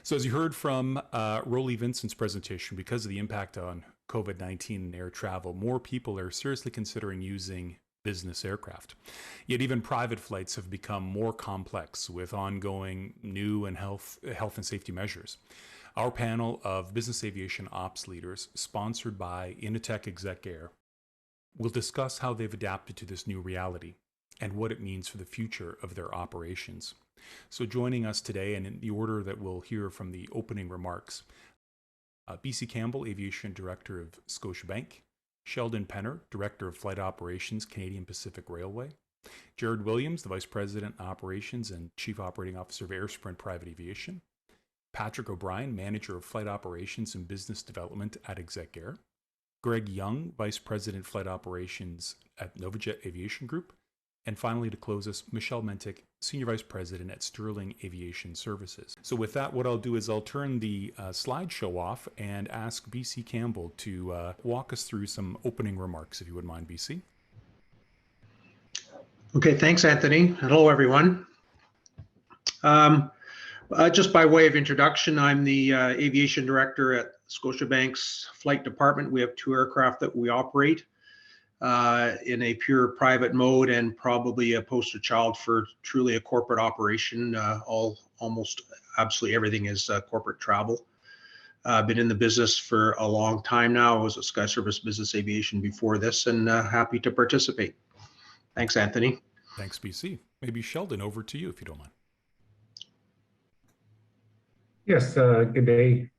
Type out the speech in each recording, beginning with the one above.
So as you heard from Rolly Vincent's presentation, because of the impact on COVID-19 and air travel, more people are seriously considering using business aircraft. Yet even private flights have become more complex with ongoing new and health and safety measures. Our panel of business aviation ops leaders, sponsored by Initech Exec Air, will discuss how they've adapted to this new reality and what it means for the future of their operations. So joining us today, and in the order that we'll hear from the opening remarks, BC Campbell, Aviation Director of Scotiabank; Sheldon Penner, Director of Flight Operations, Canadian Pacific Railway; Jared Williams, the Vice President Operations and Chief Operating Officer of AirSprint Private Aviation; Patrick O'Brien, Manager of Flight Operations and Business Development at Exec Air; Greg Young, Vice President Flight Operations at Novajet Aviation Group; and finally, to close us, Michelle Mentick, Senior Vice President at Sterling Aviation Services. So with that, what I'll do is I'll turn the slideshow off and ask BC Campbell to walk us through some opening remarks, if you wouldn't mind, BC. Okay, thanks, Anthony. Hello, everyone. Just by way of introduction, I'm the Aviation Director at Scotiabank's Flight Department. We have 2 aircraft that we operate in a pure private mode, and probably a poster child for truly a corporate operation. Almost absolutely everything is corporate travel. I've been in the business for a long time now. I was at Sky Service Business Aviation before this, and happy to participate. Thanks, Anthony. Thanks, BC. Maybe Sheldon, over to you, if you don't mind. Yes, good day.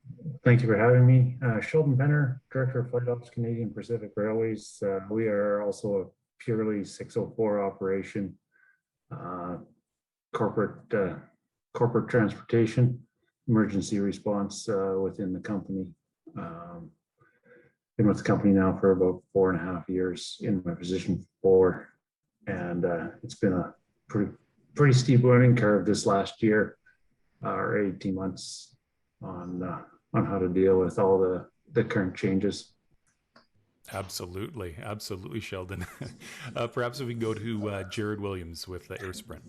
Thank you for having me. Sheldon Penner, Director of Flight Ops, Canadian Pacific Railways. We are also a purely 604 operation, corporate transportation, emergency response within the company. Been with the company now for about 4.5 years in my position 4, and it's been a pretty steep learning curve this last year, or 18 months on how to deal with all the current changes. Absolutely, Sheldon. Perhaps if we can go to Jared Williams with AirSprint.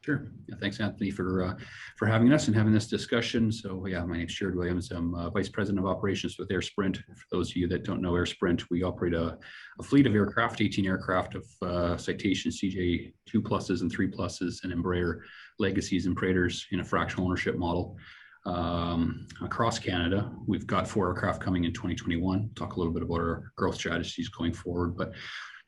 Sure. Yeah, thanks, Anthony, for having us and having this discussion. So yeah, my name is Jared Williams. I'm Vice President of Operations with AirSprint. For those of you that don't know AirSprint, we operate a fleet of aircraft, 18 aircraft of Citation CJ 2+ and 3+, and Embraer Legacies and Praetors in a fractional ownership model. Across Canada, we've got 4 aircraft coming in 2021. Talk a little bit about our growth strategies going forward. But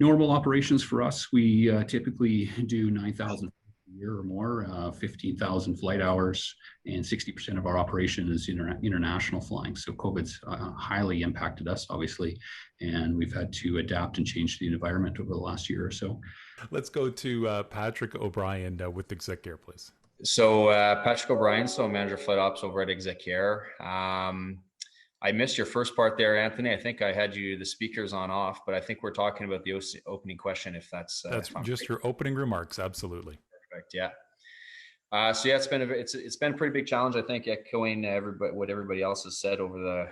normal operations for us, we typically do 9,000 a year or more, 15,000 flight hours, and 60% of our operation is international flying. So COVID's highly impacted us, obviously, and we've had to adapt and change the environment over the last year or so. Let's go to Patrick O'Brien with Exec Air, please. So Patrick O'Brien, so Manager of Flight Ops over at Exec Air. I missed your first part there, Anthony. I think I had the speakers on off, but I think we're talking about the opening question, if that's just your opening remarks. Absolutely. Perfect. Yeah. So yeah, it's been a pretty big challenge, I think, echoing what everybody else has said over the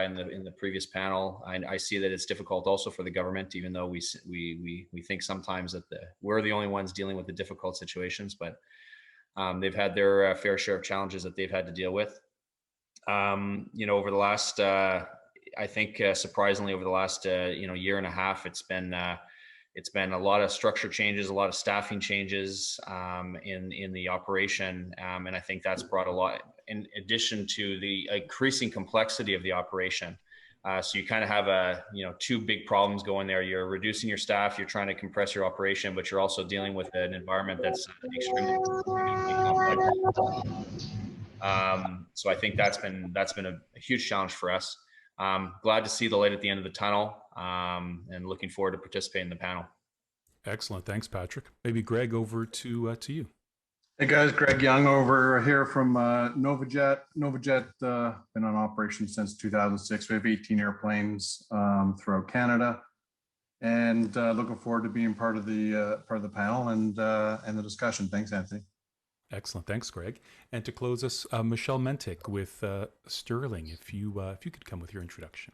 in the previous panel. I see that it's difficult also for the government, even though we think sometimes that we're the only ones dealing with the difficult situations, but they've had their fair share of challenges that they've had to deal with. Over the last, I think, surprisingly, over the last year and a half, it's been a lot of structure changes, a lot of staffing changes in the operation, and I think that's brought a lot, in addition to the increasing complexity of the operation. So you kind of have 2 big problems going there. You're reducing your staff, you're trying to compress your operation, but you're also dealing with an environment that's extremely complex. So I think that's been a huge challenge for us. Glad to see the light at the end of the tunnel, and looking forward to participating in the panel. Excellent. Thanks, Patrick. Maybe Greg, over to you. Hey guys, Greg Young over here from Novajet. Novajet been on operation since 2006. We have 18 airplanes throughout Canada, and looking forward to being part of the panel and the discussion. Thanks, Anthony. Excellent. Thanks, Greg. And to close us, Michelle Mentick with Sterling, if you could come with your introduction.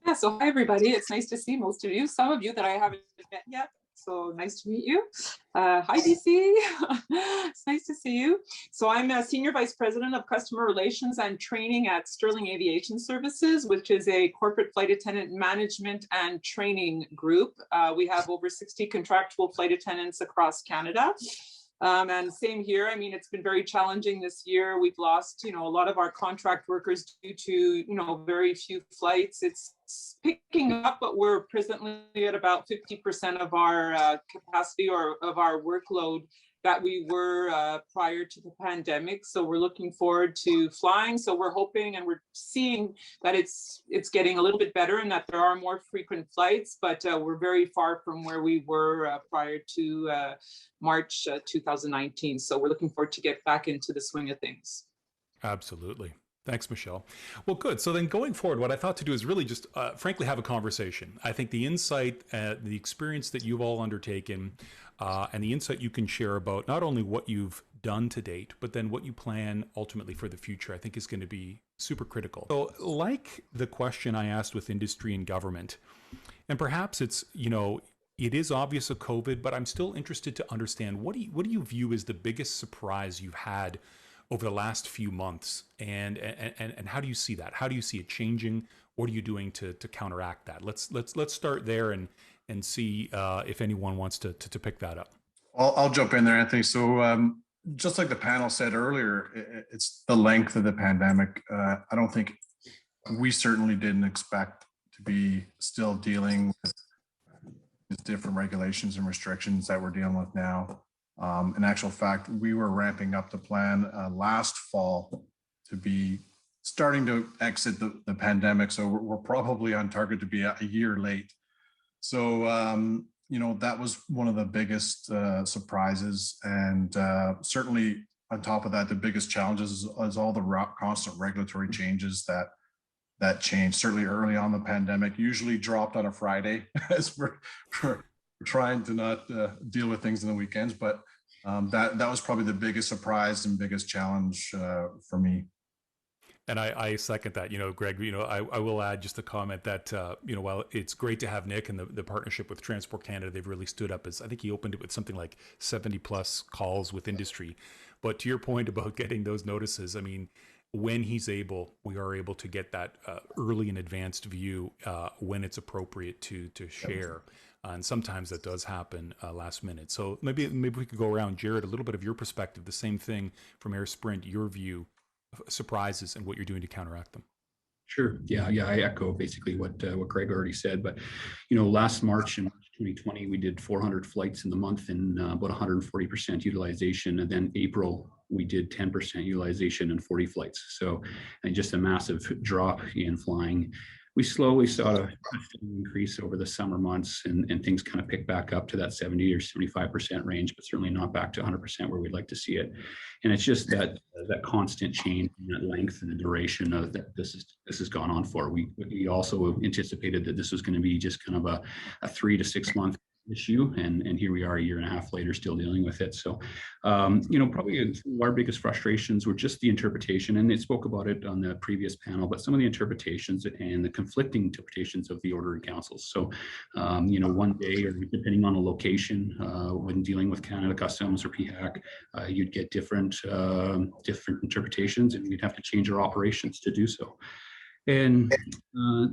Yeah, so hi everybody. It's nice to see most of you. Some of you that I haven't met yet. So nice to meet you. Hi, DC. It's nice to see you. So I'm a Senior Vice President of Customer Relations and Training at Sterling Aviation Services, which is a corporate flight attendant management and training group. We have over 60 contractual flight attendants across Canada. And same here. I mean, it's been very challenging this year. We've lost, a lot of our contract workers due to, very few flights. It's picking up, but we're presently at about 50% of our capacity or of our workload that we were prior to the pandemic. So we're looking forward to flying. So we're hoping and we're seeing that it's getting a little bit better and that there are more frequent flights, but we're very far from where we were prior to March 2019. So we're looking forward to get back into the swing of things. Absolutely. Thanks, Michelle. Well, good. So then going forward, what I thought to do is really just frankly have a conversation. I think the insight, the experience that you've all undertaken, and the insight you can share about not only what you've done to date, but then what you plan ultimately for the future, I think is going to be super critical. So like the question I asked with industry and government, and perhaps it's, it is obvious of COVID, but I'm still interested to understand what do you view as the biggest surprise you've had over the last few months, and how do you see that? How do you see it changing? What are you doing to counteract that? Let's start there and see if anyone wants to pick that up. I'll jump in there, Anthony. So just like the panel said earlier, it's the length of the pandemic. I don't think we certainly didn't expect to be still dealing with different regulations and restrictions that we're dealing with now. In actual fact, we were ramping up the plan last fall to be starting to exit the pandemic. So we're probably on target to be a year late. So, that was one of the biggest surprises. And certainly on top of that, the biggest challenges is all the constant regulatory changes that changed. Certainly early on the pandemic, usually dropped on a Friday as we're trying to not deal with things in the weekends, but that was probably the biggest surprise and biggest challenge for me. And I second that, Greg, I will add just a comment that, while it's great to have Nick and the partnership with Transport Canada, they've really stood up as, I think he opened it with something like 70 plus calls with industry. But to your point about getting those notices, I mean, when he's able, we are able to get that early and advanced view when it's appropriate to share. And sometimes that does happen last minute. So maybe we could go around, Jared, a little bit of your perspective, the same thing from Air Sprint, your view of surprises and what you're doing to counteract them. Sure. Yeah. I echo basically what Greg already said. But last March in 2020, we did 400 flights in the month and about 140% utilization. And then April, we did 10% utilization and 40 flights. So, and just a massive drop in flying. We slowly saw an increase over the summer months, and things kind of picked back up to that 70 or 75% range, but certainly not back to 100% where we'd like to see it. And it's just that constant change in that length and the duration of that this has gone on for. We also anticipated that this was going to be just kind of a 3 to 6 month issue, and here we are a year and a half later still dealing with it. So probably our biggest frustrations were just the interpretation, and they spoke about it on the previous panel, but some of the interpretations and the conflicting interpretations of the order in councils. So one day, or depending on the location, when dealing with Canada Customs or PHAC, you'd get different interpretations, and you'd have to change your operations to do so. And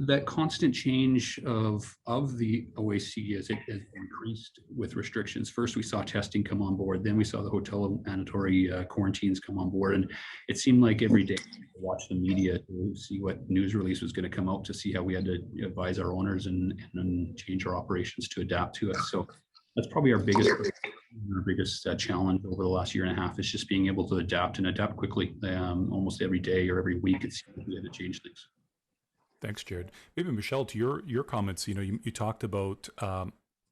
that constant change of the OAC as it has increased with restrictions. First, we saw testing come on board. Then we saw the hotel mandatory quarantines come on board. And it seemed like every day we watched the media to see what news release was going to come out, to see how we had to advise our owners and change our operations to adapt to it. So that's probably our biggest challenge over the last year and a half, is just being able to adapt quickly. Almost every day or every week, it seems like we had to change things. Thanks, Jared. Maybe Michelle, to your comments, you talked about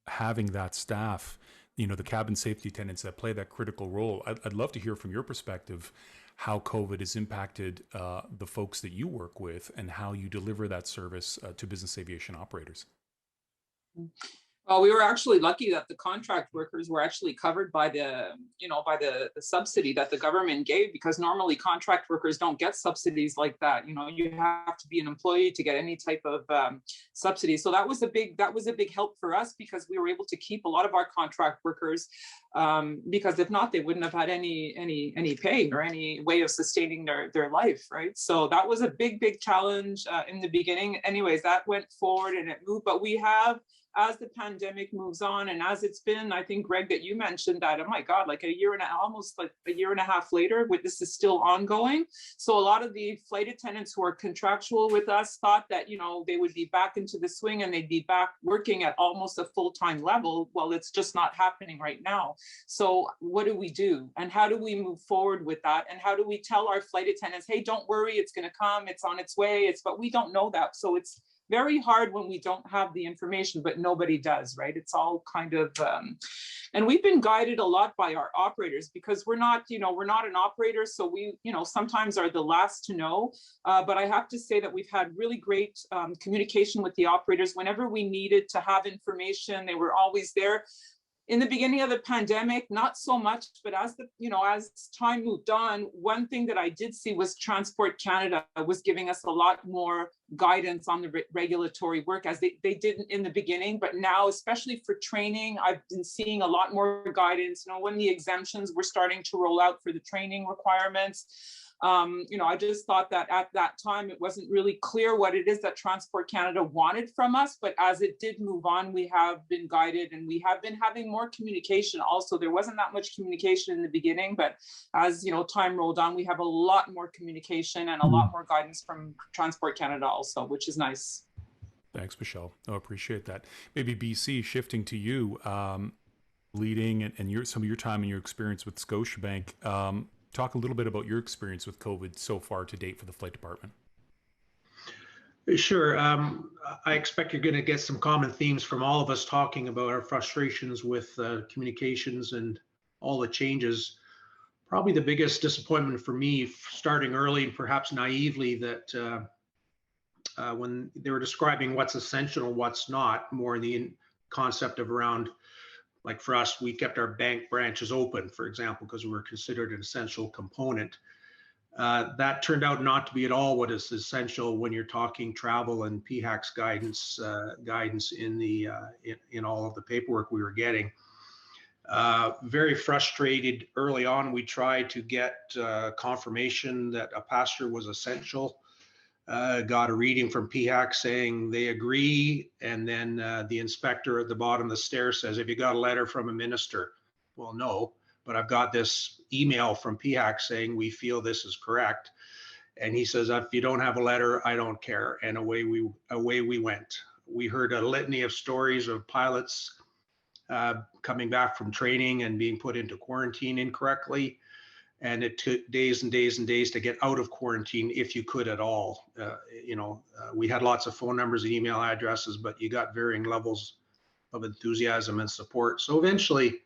having that staff, the cabin safety attendants that play that critical role. I'd love to hear from your perspective how COVID has impacted the folks that you work with and how you deliver that service to business aviation operators. Well, we were actually lucky that the contract workers were actually covered by the, by the subsidy that the government gave, because normally contract workers don't get subsidies like that. You have to be an employee to get any type of subsidy. So that was a big help for us, because we were able to keep a lot of our contract workers, because if not, they wouldn't have had any pay or any way of sustaining their life, right? So that was a big challenge in the beginning. Anyways, that went forward and it moved, but we have, as the pandemic moves on, and as it's been, I think, Greg, that you mentioned that, oh my God, like almost like a year and a half later, this is still ongoing. So a lot of the flight attendants who are contractual with us thought that, they would be back into the swing and they'd be back working at almost a full-time level. Well, it's just not happening right now. So what do we do? And how do we move forward with that? And how do we tell our flight attendants, hey, don't worry, it's going to come, it's on its way, but we don't know that. So it's very hard when we don't have the information, but nobody does, right? It's all kind of, and we've been guided a lot by our operators, because we're not an operator. So we, sometimes are the last to know. But I have to say that we've had really great communication with the operators. Whenever we needed to have information, they were always there. In the beginning of the pandemic, not so much, but as time moved on, one thing that I did see was Transport Canada was giving us a lot more guidance on the regulatory work, as they didn't in the beginning, but now, especially for training, I've been seeing a lot more guidance. When the exemptions were starting to roll out for the training requirements, I just thought that at that time, it wasn't really clear what it is that Transport Canada wanted from us. But as it did move on, we have been guided, and we have been having more communication. Also, there wasn't that much communication in the beginning, but as time rolled on, we have a lot more communication and a lot more guidance from Transport Canada also, which is nice. Thanks, Michelle. I appreciate that. Maybe BC, shifting to you, leading and some of your time and your experience with Scotiabank. Talk a little bit about your experience with COVID so far to date for the flight department. Sure. I expect you're going to get some common themes from all of us talking about our frustrations with communications and all the changes. Probably the biggest disappointment for me, starting early and perhaps naively, that when they were describing what's essential and what's not, more in the concept of around, like for us, we kept our bank branches open, for example, because we were considered an essential component. That turned out not to be at all what is essential when you're talking travel and PHAC's guidance in all of the paperwork we were getting. Very frustrated early on. We tried to get confirmation that a passenger was essential. Got a reading from PHAC saying they agree, and then the inspector at the bottom of the stairs says, have you got a letter from a minister? Well, no, but I've got this email from PHAC saying we feel this is correct. And he says, if you don't have a letter, I don't care. And away we went. We heard a litany of stories of pilots coming back from training and being put into quarantine incorrectly. And it took days and days and days to get out of quarantine, if you could at all. We had lots of phone numbers and email addresses, but you got varying levels of enthusiasm and support. So eventually,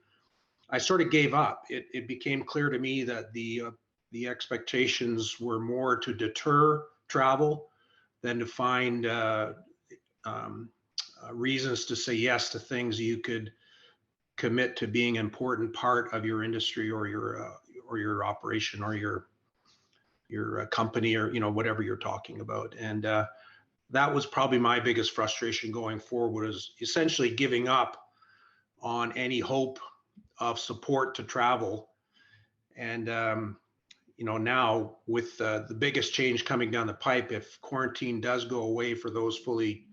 I sort of gave up. It became clear to me that the expectations were more to deter travel than to find reasons to say yes to things you could commit to being an important part of your industry or your operation or your company, or whatever you're talking about. And that was probably my biggest frustration going forward, is essentially giving up on any hope of support to travel. And now with the biggest change coming down the pipe, if quarantine does go away for those fully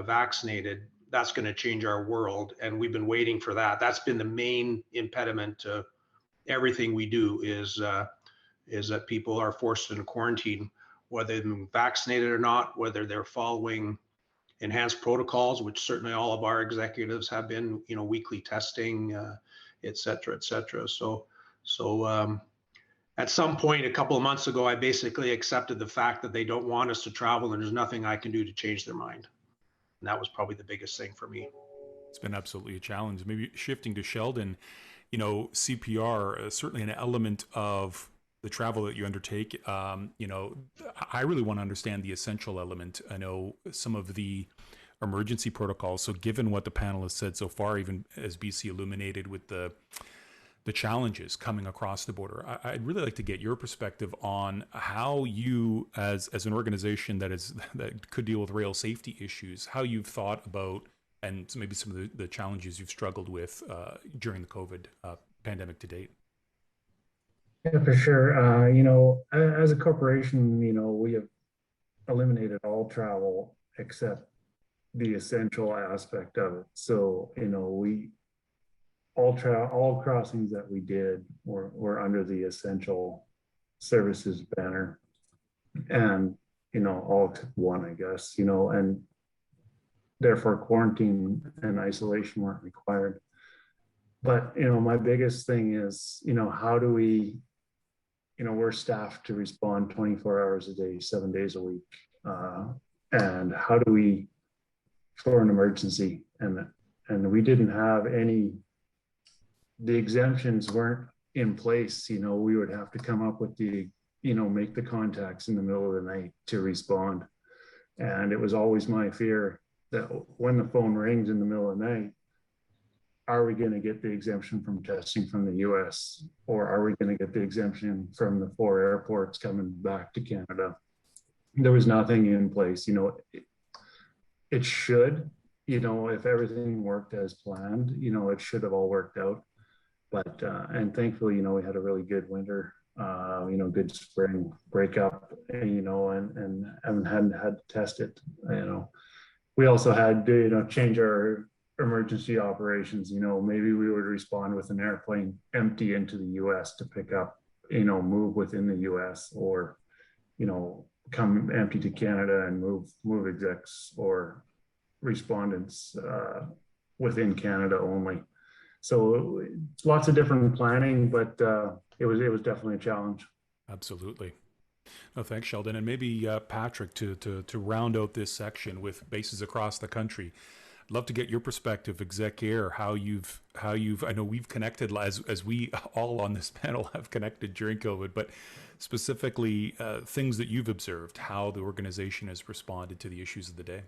vaccinated, that's going to change our world. And we've been waiting for that. That's been the main impediment to everything we do, is that people are forced into quarantine, whether they've been vaccinated or not, whether they're following enhanced protocols, which certainly all of our executives have been, weekly testing, et cetera, et cetera. So at some point a couple of months ago, I basically accepted the fact that they don't want us to travel, and there's nothing I can do to change their mind. And that was probably the biggest thing for me. It's been absolutely a challenge. Maybe shifting to Sheldon, CPR, certainly an element of the travel that you undertake. I really want to understand the essential element. I know some of the emergency protocols. So given what the panel has said so far, even as BC illuminated with the challenges coming across the border, I'd really like to get your perspective on how you, as an organization that could deal with rail safety issues, how you've thought about and maybe some of the challenges you've struggled with during the COVID pandemic to date. Yeah, for sure. You know, as a corporation, you know, we have eliminated all travel except the essential aspect of it. So, you know, all crossings that we did were under the essential services banner, and you know, all except one, I guess, you know, and therefore quarantine and isolation weren't required. But you know, my biggest thing is, you know, how do we, you know, we're staffed to respond 24 hours a day, 7 days a week, and how do we, for an emergency, and we didn't have any, the exemptions weren't in place. You know, we would have to come up with the, you know, make the contacts in the middle of the night to respond. And it was always my fear that when the phone rings in the middle of the night, are we going to get the exemption from testing from the US, or are we going to get the exemption from the 4 airports coming back to Canada? There was nothing in place. You know, it should, you know, if everything worked as planned, you know, it should have all worked out. But, and thankfully, you know, we had a really good winter, you know, good spring breakup, you know, and hadn't had to test it, you know. We also had to, you know, change our emergency operations. You know, maybe we would respond with an airplane empty into the US to pick up, you know, move within the US, or, you know, come empty to Canada and move execs or respondents within Canada only. So lots of different planning, but it was definitely a challenge. Absolutely. No, thanks, Sheldon. And maybe Patrick, to round out this section with bases across the country, I'd love to get your perspective, Exec Air, how you've, I know we've connected as we all on this panel have connected during COVID, but specifically things that you've observed, how the organization has responded to the issues of the day.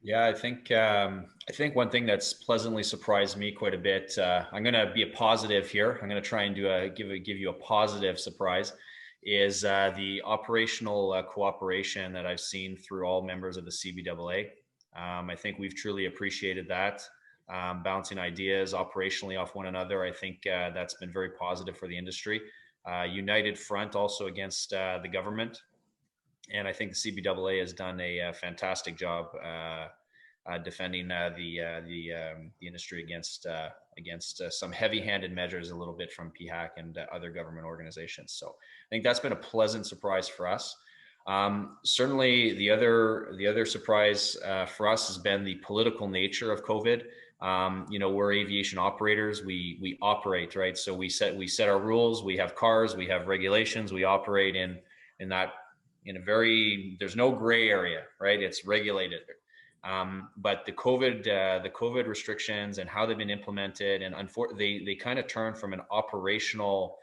Yeah, I think one thing that's pleasantly surprised me quite a bit. I'm going to be a positive here. I'm going to try and give you a positive surprise. Is the operational cooperation that I've seen through all members of the CBAA. I think we've truly appreciated that, bouncing ideas operationally off one another. I think that's been very positive for the industry. United front also against the government. And I think the CBAA has done a fantastic job defending the industry against some heavy-handed measures, a little bit from PHAC and other government organizations. So I think that's been a pleasant surprise for us. Certainly, the other surprise for us has been the political nature of COVID. You know, we're aviation operators. We operate, right? So we set our rules. We have cars. We have regulations. We operate in a very, there's no gray area, right? It's regulated. But the COVID restrictions and how they've been implemented, and they kind of turned from an operational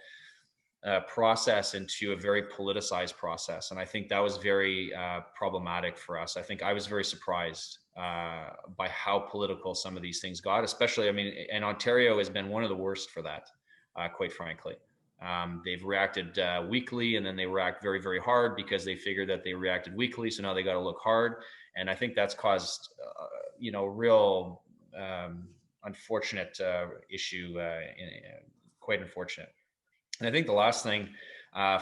process into a very politicized process. And I think that was very problematic for us. I think I was very surprised by how political some of these things got, especially, I mean, and Ontario has been one of the worst for that, quite frankly. They've reacted weakly, and then they react very, very hard because they figured that they reacted weakly. So now they got to look hard. And I think that's caused, you know, real unfortunate issue, quite unfortunate. And I think the last thing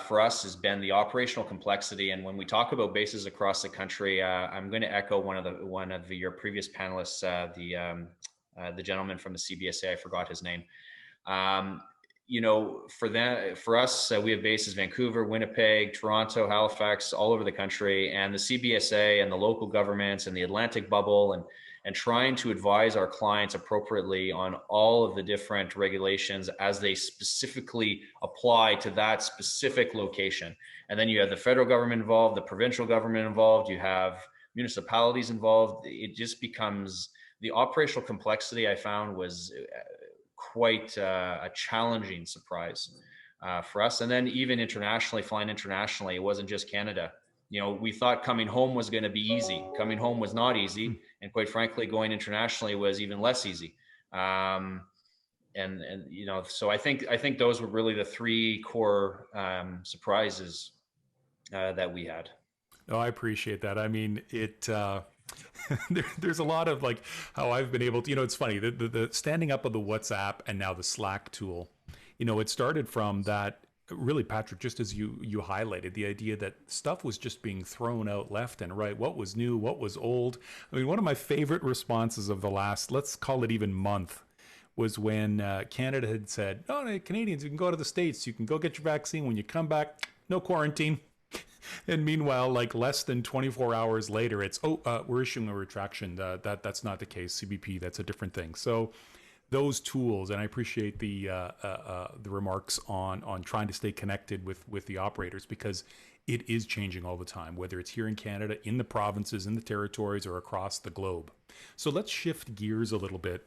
for us has been the operational complexity. And when we talk about bases across the country, I'm going to echo one of your previous panelists, the gentleman from the CBAA. I forgot his name. You know, for us, we have bases Vancouver, Winnipeg, Toronto, Halifax, all over the country, and the CBAA and the local governments and the Atlantic bubble, and trying to advise our clients appropriately on all of the different regulations as they specifically apply to that specific location. And then you have the federal government involved, the provincial government involved, you have municipalities involved. It just becomes, the operational complexity I found was quite a challenging surprise for us. And then even internationally, flying internationally, it wasn't just Canada. we thought coming home was going to be easy. Coming home was not easy, and quite frankly, going internationally was even less easy. So I think those were really the three core surprises that we had. Oh, I appreciate that. I mean, there's a lot of like how I've been able to, it's funny, the standing up of the WhatsApp and now the Slack tool, it started from that really, Patrick, just as you highlighted, the idea that stuff was just being thrown out left and right. What was new, what was old. I mean, one of my favorite responses of the last, let's call it even month, was when Canada had said, "Oh, Canadians, you can go to the States, you can go get your vaccine. When you come back, no quarantine." And meanwhile, like less than 24 hours later, it's, we're issuing a retraction. That's not the case. CBP, that's a different thing. So those tools, and I appreciate the remarks on trying to stay connected with the operators, because it is changing all the time, whether it's here in Canada, in the provinces, in the territories, or across the globe. So let's shift gears a little bit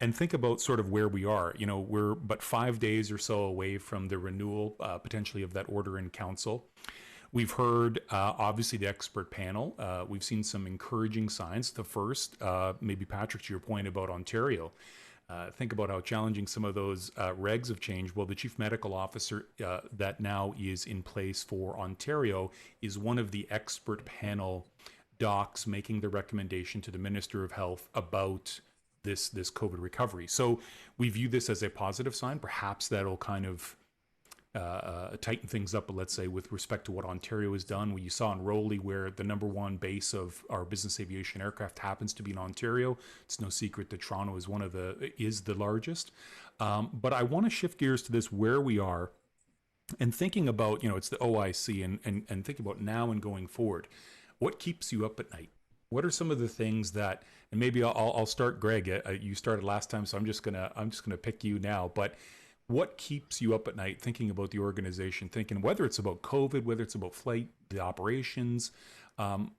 and think about sort of where we are. We're but 5 days or so away from the renewal, potentially, of that order in council. We've heard, obviously, the expert panel. We've seen some encouraging signs. The first, maybe Patrick, to your point about Ontario, think about how challenging some of those regs have changed. Well, the chief medical officer that now is in place for Ontario is one of the expert panel docs making the recommendation to the Minister of Health about this COVID recovery. So we view this as a positive sign. Perhaps that'll kind of tighten things up, let's say, with respect to what Ontario has done. What you saw in Rowley, where the number one base of our business aviation aircraft happens to be in Ontario. It's no secret that Toronto is the largest. But I want to shift gears to this, where we are, and thinking about, it's the OIC, and thinking about now and going forward. What keeps you up at night? What are some of the things that, and maybe I'll start, Greg. You started last time, so I'm just gonna pick you now. But what keeps you up at night thinking about the organization, thinking whether it's about COVID, whether it's about flight, the operations,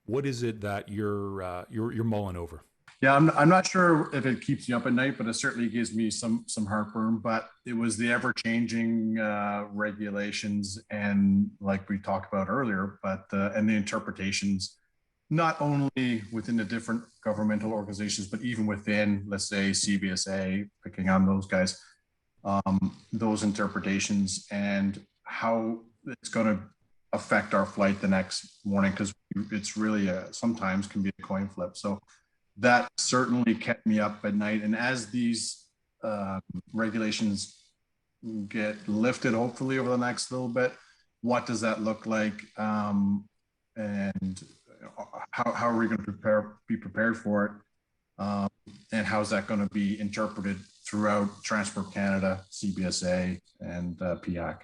what is it that you're mulling over? Yeah, I'm not sure if it keeps you up at night, but it certainly gives me some heartburn. But it was the ever-changing regulations, and like we talked about earlier, but and the interpretations, not only within the different governmental organizations, but even within, let's say, CBAA, picking on those guys, those interpretations and how it's going to affect our flight the next morning, because it's really sometimes can be a coin flip. So that certainly kept me up at night. And as these regulations get lifted, hopefully over the next little bit, what does that look like? And how are we going to be prepared for it? And how's that going to be interpreted throughout Transport Canada, CBAA, and PIAC?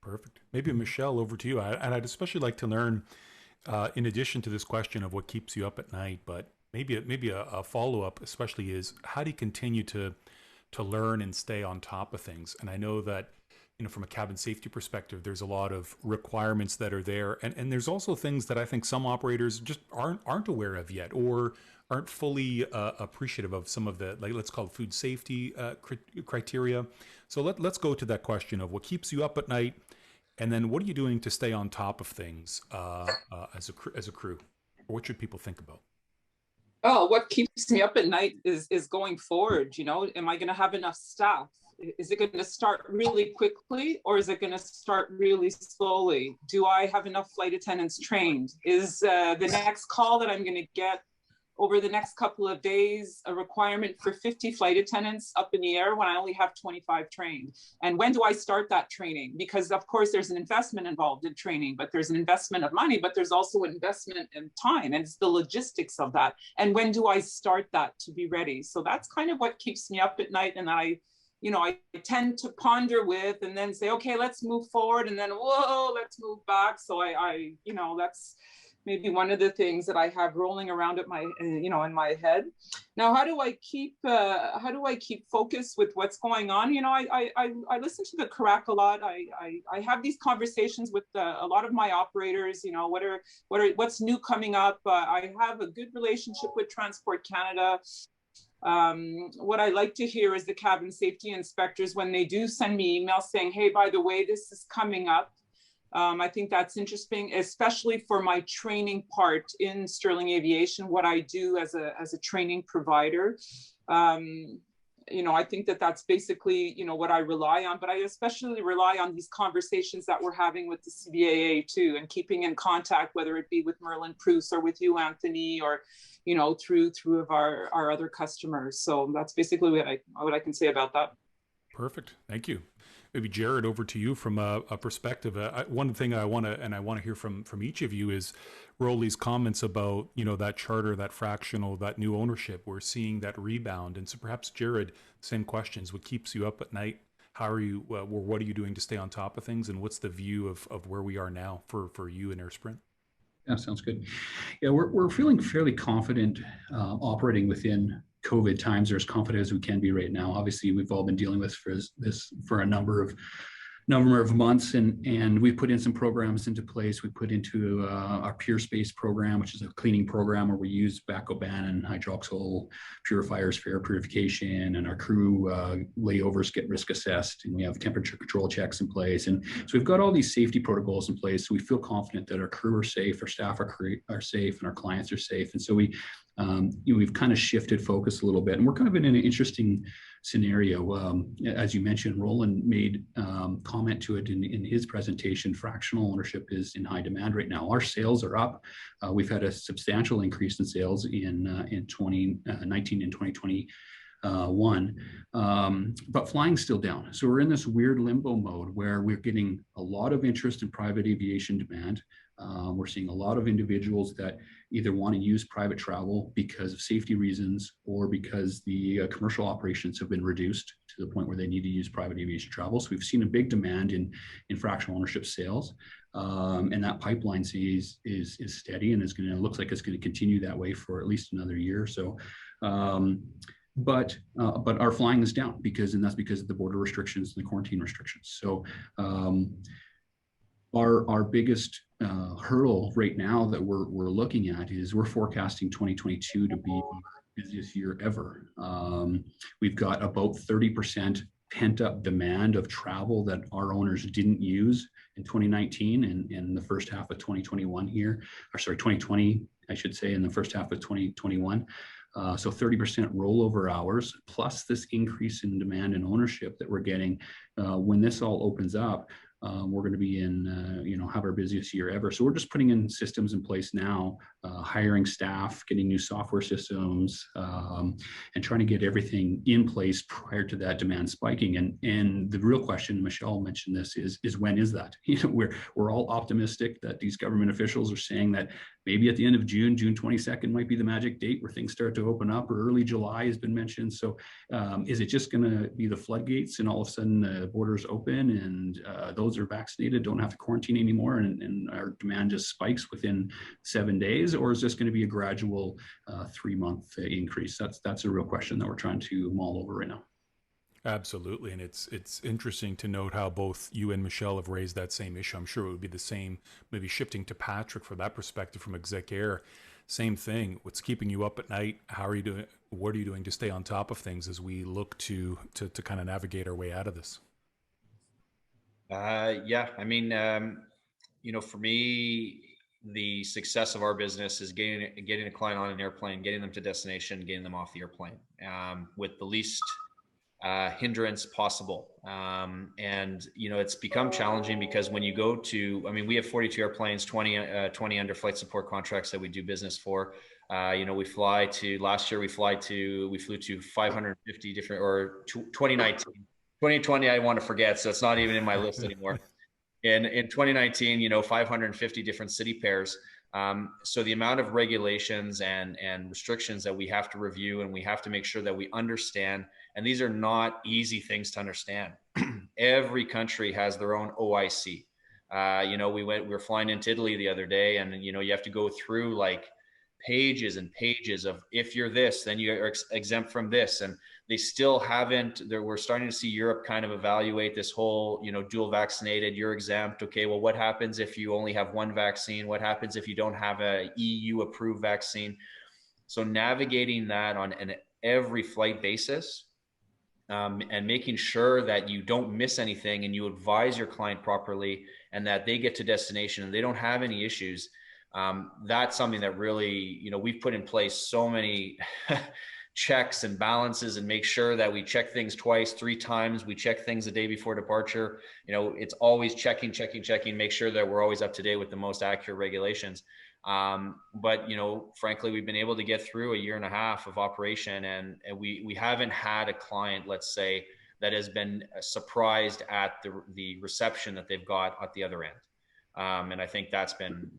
Perfect. Maybe Michelle, over to you. And I'd especially like to learn, in addition to this question of what keeps you up at night, but maybe a follow-up especially is, how do you continue to learn and stay on top of things? And I know that, from a cabin safety perspective, there's a lot of requirements that are there. And there's also things that I think some operators just aren't aware of yet, or aren't fully appreciative of some of the, like, let's call it food safety criteria. So let's go to that question of what keeps you up at night, and then what are you doing to stay on top of things as a crew? Or what should people think about? Oh, what keeps me up at night is going forward. Am I going to have enough staff? Is it going to start really quickly, or is it going to start really slowly? Do I have enough flight attendants trained? Is the next call that I'm going to get over the next couple of days a requirement for 50 flight attendants up in the air when I only have 25 trained? And when do I start that training? Because of course there's an investment involved in training, but there's an investment of money, but there's also an investment in time, and it's the logistics of that. And when do I start that to be ready? So that's kind of what keeps me up at night. And I tend to ponder with, and then say, okay, let's move forward, and then, whoa, let's move back. So I that's maybe one of the things that I have rolling around at my, in my head. Now, how do I keep focused with what's going on? I listen to the CRAC a lot. I have these conversations with a lot of my operators. What's new coming up? I have a good relationship with Transport Canada. What I like to hear is the cabin safety inspectors, when they do send me emails saying, hey, by the way, this is coming up. I think that's interesting, especially for my training part in Sterling Aviation, what I do as a training provider. I think that that's basically, what I rely on, but I especially rely on these conversations that we're having with the CBAA too, and keeping in contact, whether it be with Merlin Pruce or with you, Anthony, or, through of our other customers. So that's basically what I can say about that. Perfect. Thank you. Maybe Jared, over to you from a perspective. One thing I want to hear from each of you is Rolly's comments about, that charter, that fractional, that new ownership. We're seeing that rebound. And so perhaps Jared, same questions. What keeps you up at night? How are you, what are you doing to stay on top of things? And what's the view of where we are now for you in AirSprint? Yeah, sounds good. Yeah, we're feeling fairly confident operating within COVID times. They're as confident as we can be right now. Obviously, we've all been dealing with this for a number of months, and we put in some programs into place. We put into our Pure Space program, which is a cleaning program where we use bacoban and hydroxyl purifiers for air purification, and our crew layovers get risk assessed, and we have temperature control checks in place. And so we've got all these safety protocols in place. So we feel confident that our crew are safe, our staff are safe, and our clients are safe. And so we've kind of shifted focus a little bit, and we're kind of in an interesting scenario. As you mentioned, Roland made comment to it in his presentation. Fractional ownership is in high demand right now. Our sales are up. We've had a substantial increase in sales in 2019 and 2021, but flying's still down. So we're in this weird limbo mode where we're getting a lot of interest in private aviation demand. We're seeing a lot of individuals that either want to use private travel because of safety reasons or because the commercial operations have been reduced to the point where they need to use private aviation travel. So we've seen a big demand in fractional ownership sales, and that pipeline is steady, and looks like it's going to continue that way for at least another year or so. But our flying is down that's because of the border restrictions and the quarantine restrictions. So our biggest hurdle right now that we're looking at is we're forecasting 2022 to be the busiest year ever. We've got about 30% pent up demand of travel that our owners didn't use in 2019 and in the first half of 2021 here, or sorry, 2020, I should say, in the first half of 2021. So 30% rollover hours, plus this increase in demand and ownership that we're getting. When this all opens up, we're going to be have our busiest year ever. So we're just putting in systems in place now, hiring staff, getting new software systems, and trying to get everything in place prior to that demand spiking. And the real question, Michelle mentioned this, is when is that? We're all optimistic that these government officials are saying that maybe at the end of June 22nd might be the magic date where things start to open up, or early July has been mentioned. So is it just going to be the floodgates and all of a sudden the borders open and those are vaccinated don't have to quarantine anymore and our demand just spikes within 7 days? Or is this going to be a gradual 3-month increase? That's a real question that we're trying to mull over right now. Absolutely. And it's interesting to note how both you and Michelle have raised that same issue. I'm sure it would be the same, maybe shifting to Patrick for that perspective from Exec Air. Same thing. What's keeping you up at night? How are you doing? What are you doing to stay on top of things as we look to kind of navigate our way out of this? Yeah, I mean, for me, the success of our business is getting a client on an airplane, getting them to destination, getting them off the airplane with the least hindrance possible. And it's become challenging because when you go to, we have 42 airplanes, 20 under flight support contracts that we do business for. We fly to, last year we flew to 550 different, or 2019. 2020, I want to forget, so it's not even in my list anymore. In 2019, 550 different city pairs. So the amount of regulations and restrictions that we have to review, and we have to make sure that we understand, and these are not easy things to understand. Every country has their own OIC. We were flying into Italy the other day, and you have to go through like pages and pages of, if you're this, then you're exempt from this. And they still haven't, we're starting to see Europe kind of evaluate this whole, dual vaccinated, you're exempt. Okay, well, what happens if you only have one vaccine? What happens if you don't have a EU approved vaccine? So navigating that on an every flight basis and making sure that you don't miss anything and you advise your client properly and that they get to destination and they don't have any issues. That's something that really, we've put in place so many checks and balances and make sure that we check things twice, 3 times. We check things the day before departure. It's always checking, make sure that we're always up to date with the most accurate regulations. But frankly, we've been able to get through a year and a half of operation, and we haven't had a client, let's say, that has been surprised at the reception that they've got at the other end. And I think that's been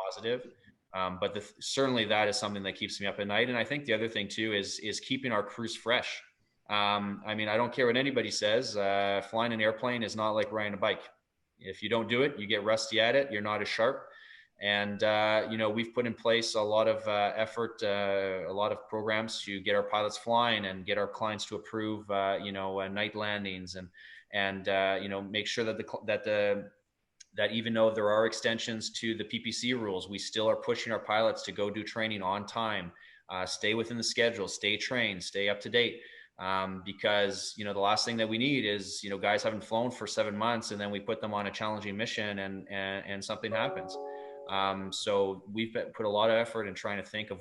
positive. But certainly that is something that keeps me up at night. And I think the other thing too is keeping our crews fresh. I mean, I don't care what anybody says. Flying an airplane is not like riding a bike. If you don't do it, you get rusty at it. You're not as sharp. And we've put in place a lot of effort, a lot of programs to get our pilots flying and get our clients to approve, night landings and make sure that even though there are extensions to the PPC rules, we still are pushing our pilots to go do training on time, stay within the schedule, stay trained, stay up to date. Because the last thing that we need is guys haven't flown for 7 months and then we put them on a challenging mission and something happens. So we've put a lot of effort in trying to think of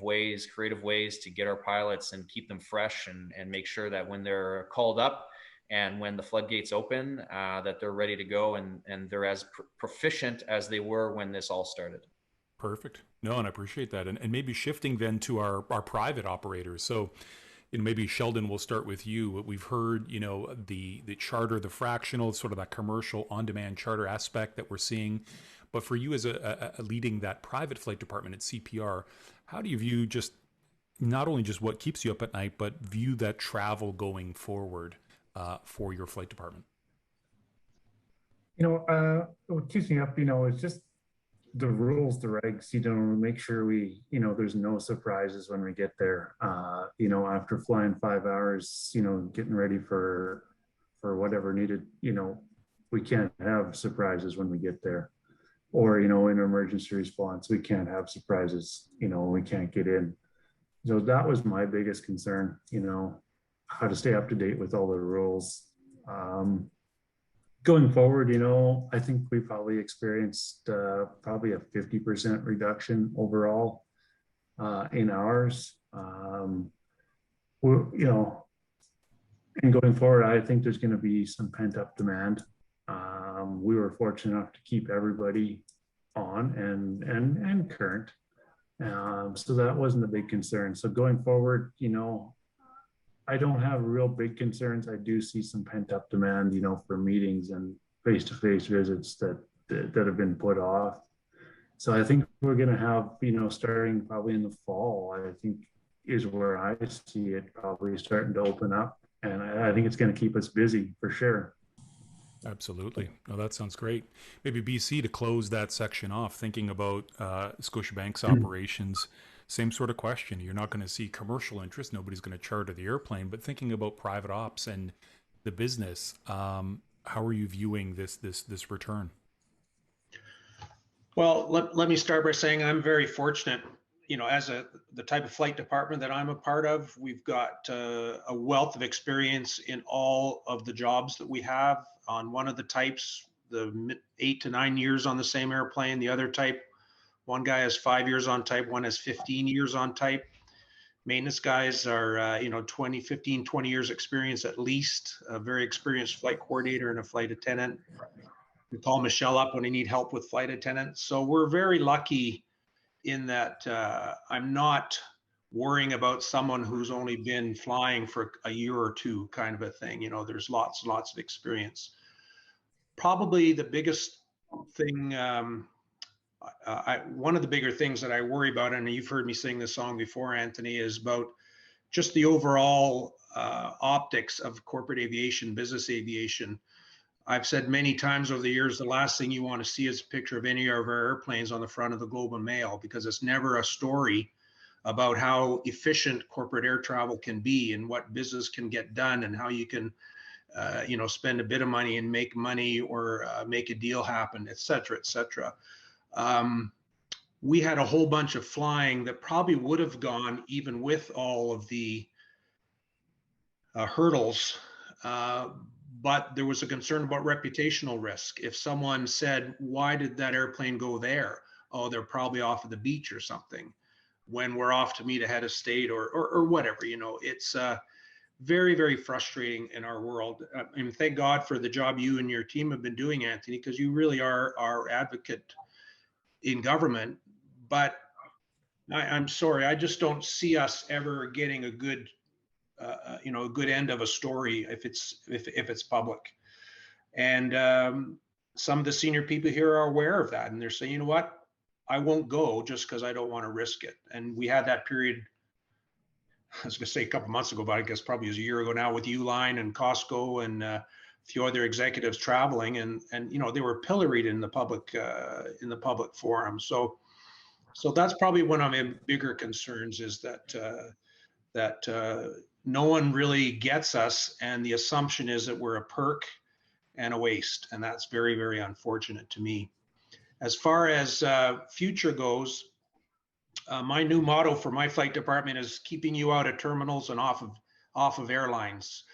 creative ways to get our pilots and keep them fresh and make sure that when they're called up and when the floodgates open, that they're ready to go and they're as proficient as they were when this all started. Perfect. No, and I appreciate that. And maybe shifting then to our private operators. So, maybe Sheldon, we'll start with you. We've heard, the charter, the fractional, sort of that commercial on-demand charter aspect that we're seeing. But for you as a leading that private flight department at CPR, how do you view not only just what keeps you up at night, but view that travel going forward for your flight department? What keeps me up, it's just the rules, the regs, make sure there's no surprises when we get there. After flying 5 hours, getting ready for whatever needed, we can't have surprises when we get there. Or, in emergency response, we can't have surprises, we can't get in. So that was my biggest concern, how to stay up to date with all the rules. Going forward, I think we probably experienced probably a 50% reduction overall in hours. And going forward, I think there's going to be some pent up demand. We were fortunate enough to keep everybody on and current. So that wasn't a big concern. So going forward, I don't have real big concerns. I do see some pent up demand, for meetings and face-to-face visits that have been put off. So I think we're going to have, starting probably in the fall, I think is where I see it probably starting to open up. And I think it's going to keep us busy for sure. Absolutely. No, that sounds great. Maybe BC, to close that section off, thinking about Scotiabank's operations, same sort of question. You're not going to see commercial interest. Nobody's going to charter the airplane, but thinking about private ops and the business, how are you viewing this return? Well, let me start by saying I'm very fortunate. As the type of flight department that I'm a part of, we've got a wealth of experience in all of the jobs that we have. On one of the types, the 8 to 9 years on the same airplane. The other type, one guy has 5 years on type, one has 15 years on type. Maintenance guys are, 20 years experience at least, a very experienced flight coordinator and a flight attendant. We call Michelle up when they need help with flight attendants. So we're very lucky in that I'm not worrying about someone who's only been flying for a year or two kind of a thing. There's lots and lots of experience. Probably the biggest thing, one of the bigger things that I worry about, and you've heard me sing this song before, Anthony, is about just the overall optics of corporate aviation, business aviation. I've said many times over the years, the last thing you want to see is a picture of any of our airplanes on the front of the Globe and Mail, because it's never a story about how efficient corporate air travel can be and what business can get done and how you can, spend a bit of money and make money or make a deal happen, et cetera, et cetera. We had a whole bunch of flying that probably would have gone even with all of the hurdles But there was a concern about reputational risk. If someone said, why did that airplane go there? Oh, they're probably off of the beach or something, when we're off to meet a head of state or whatever. It's very, very frustrating in our world. And thank God for the job you and your team have been doing, Anthony, because you really are our advocate in government. But I'm sorry, I just don't see us ever getting a good a good end of a story if it's public. And some of the senior people here are aware of that, and they're saying, you know what, I won't go just because I don't want to risk it. And we had that period, I was going to say a couple months ago, but I guess probably it was a year ago now, with Uline and Costco and a few other executives traveling, and they were pilloried in the public forum. So that's probably one of my bigger concerns, is that no one really gets us, and the assumption is that we're a perk and a waste, and that's very, very unfortunate to me. As far as future goes, my new motto for my flight department is keeping you out of terminals and off of airlines.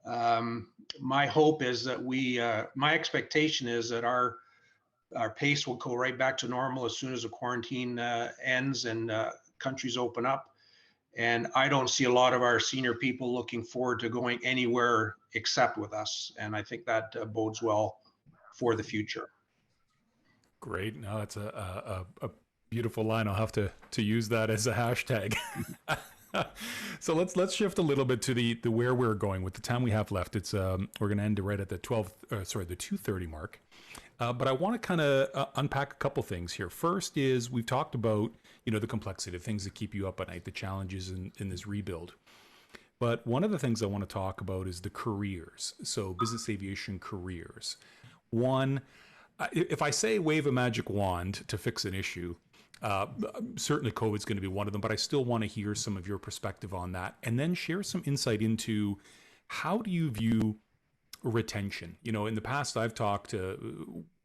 My hope is that my expectation is that our pace will go right back to normal as soon as the quarantine ends and countries open up. And I don't see a lot of our senior people looking forward to going anywhere except with us. And I think that bodes well for the future. Great. No, that's a beautiful line. I'll have to use that as a hashtag. So let's shift a little bit to the where we're going with the time we have left. It's we're going to end right at the 2:30 mark. But I want to kind of unpack a couple things here. First is, we've talked about, the complexity, the things that keep you up at night, the challenges in this rebuild. But one of the things I want to talk about is the careers. So business aviation careers. One, if I say wave a magic wand to fix an issue, certainly COVID is going to be one of them, but I still want to hear some of your perspective on that, and then share some insight into how do you view retention. In the past, I've talked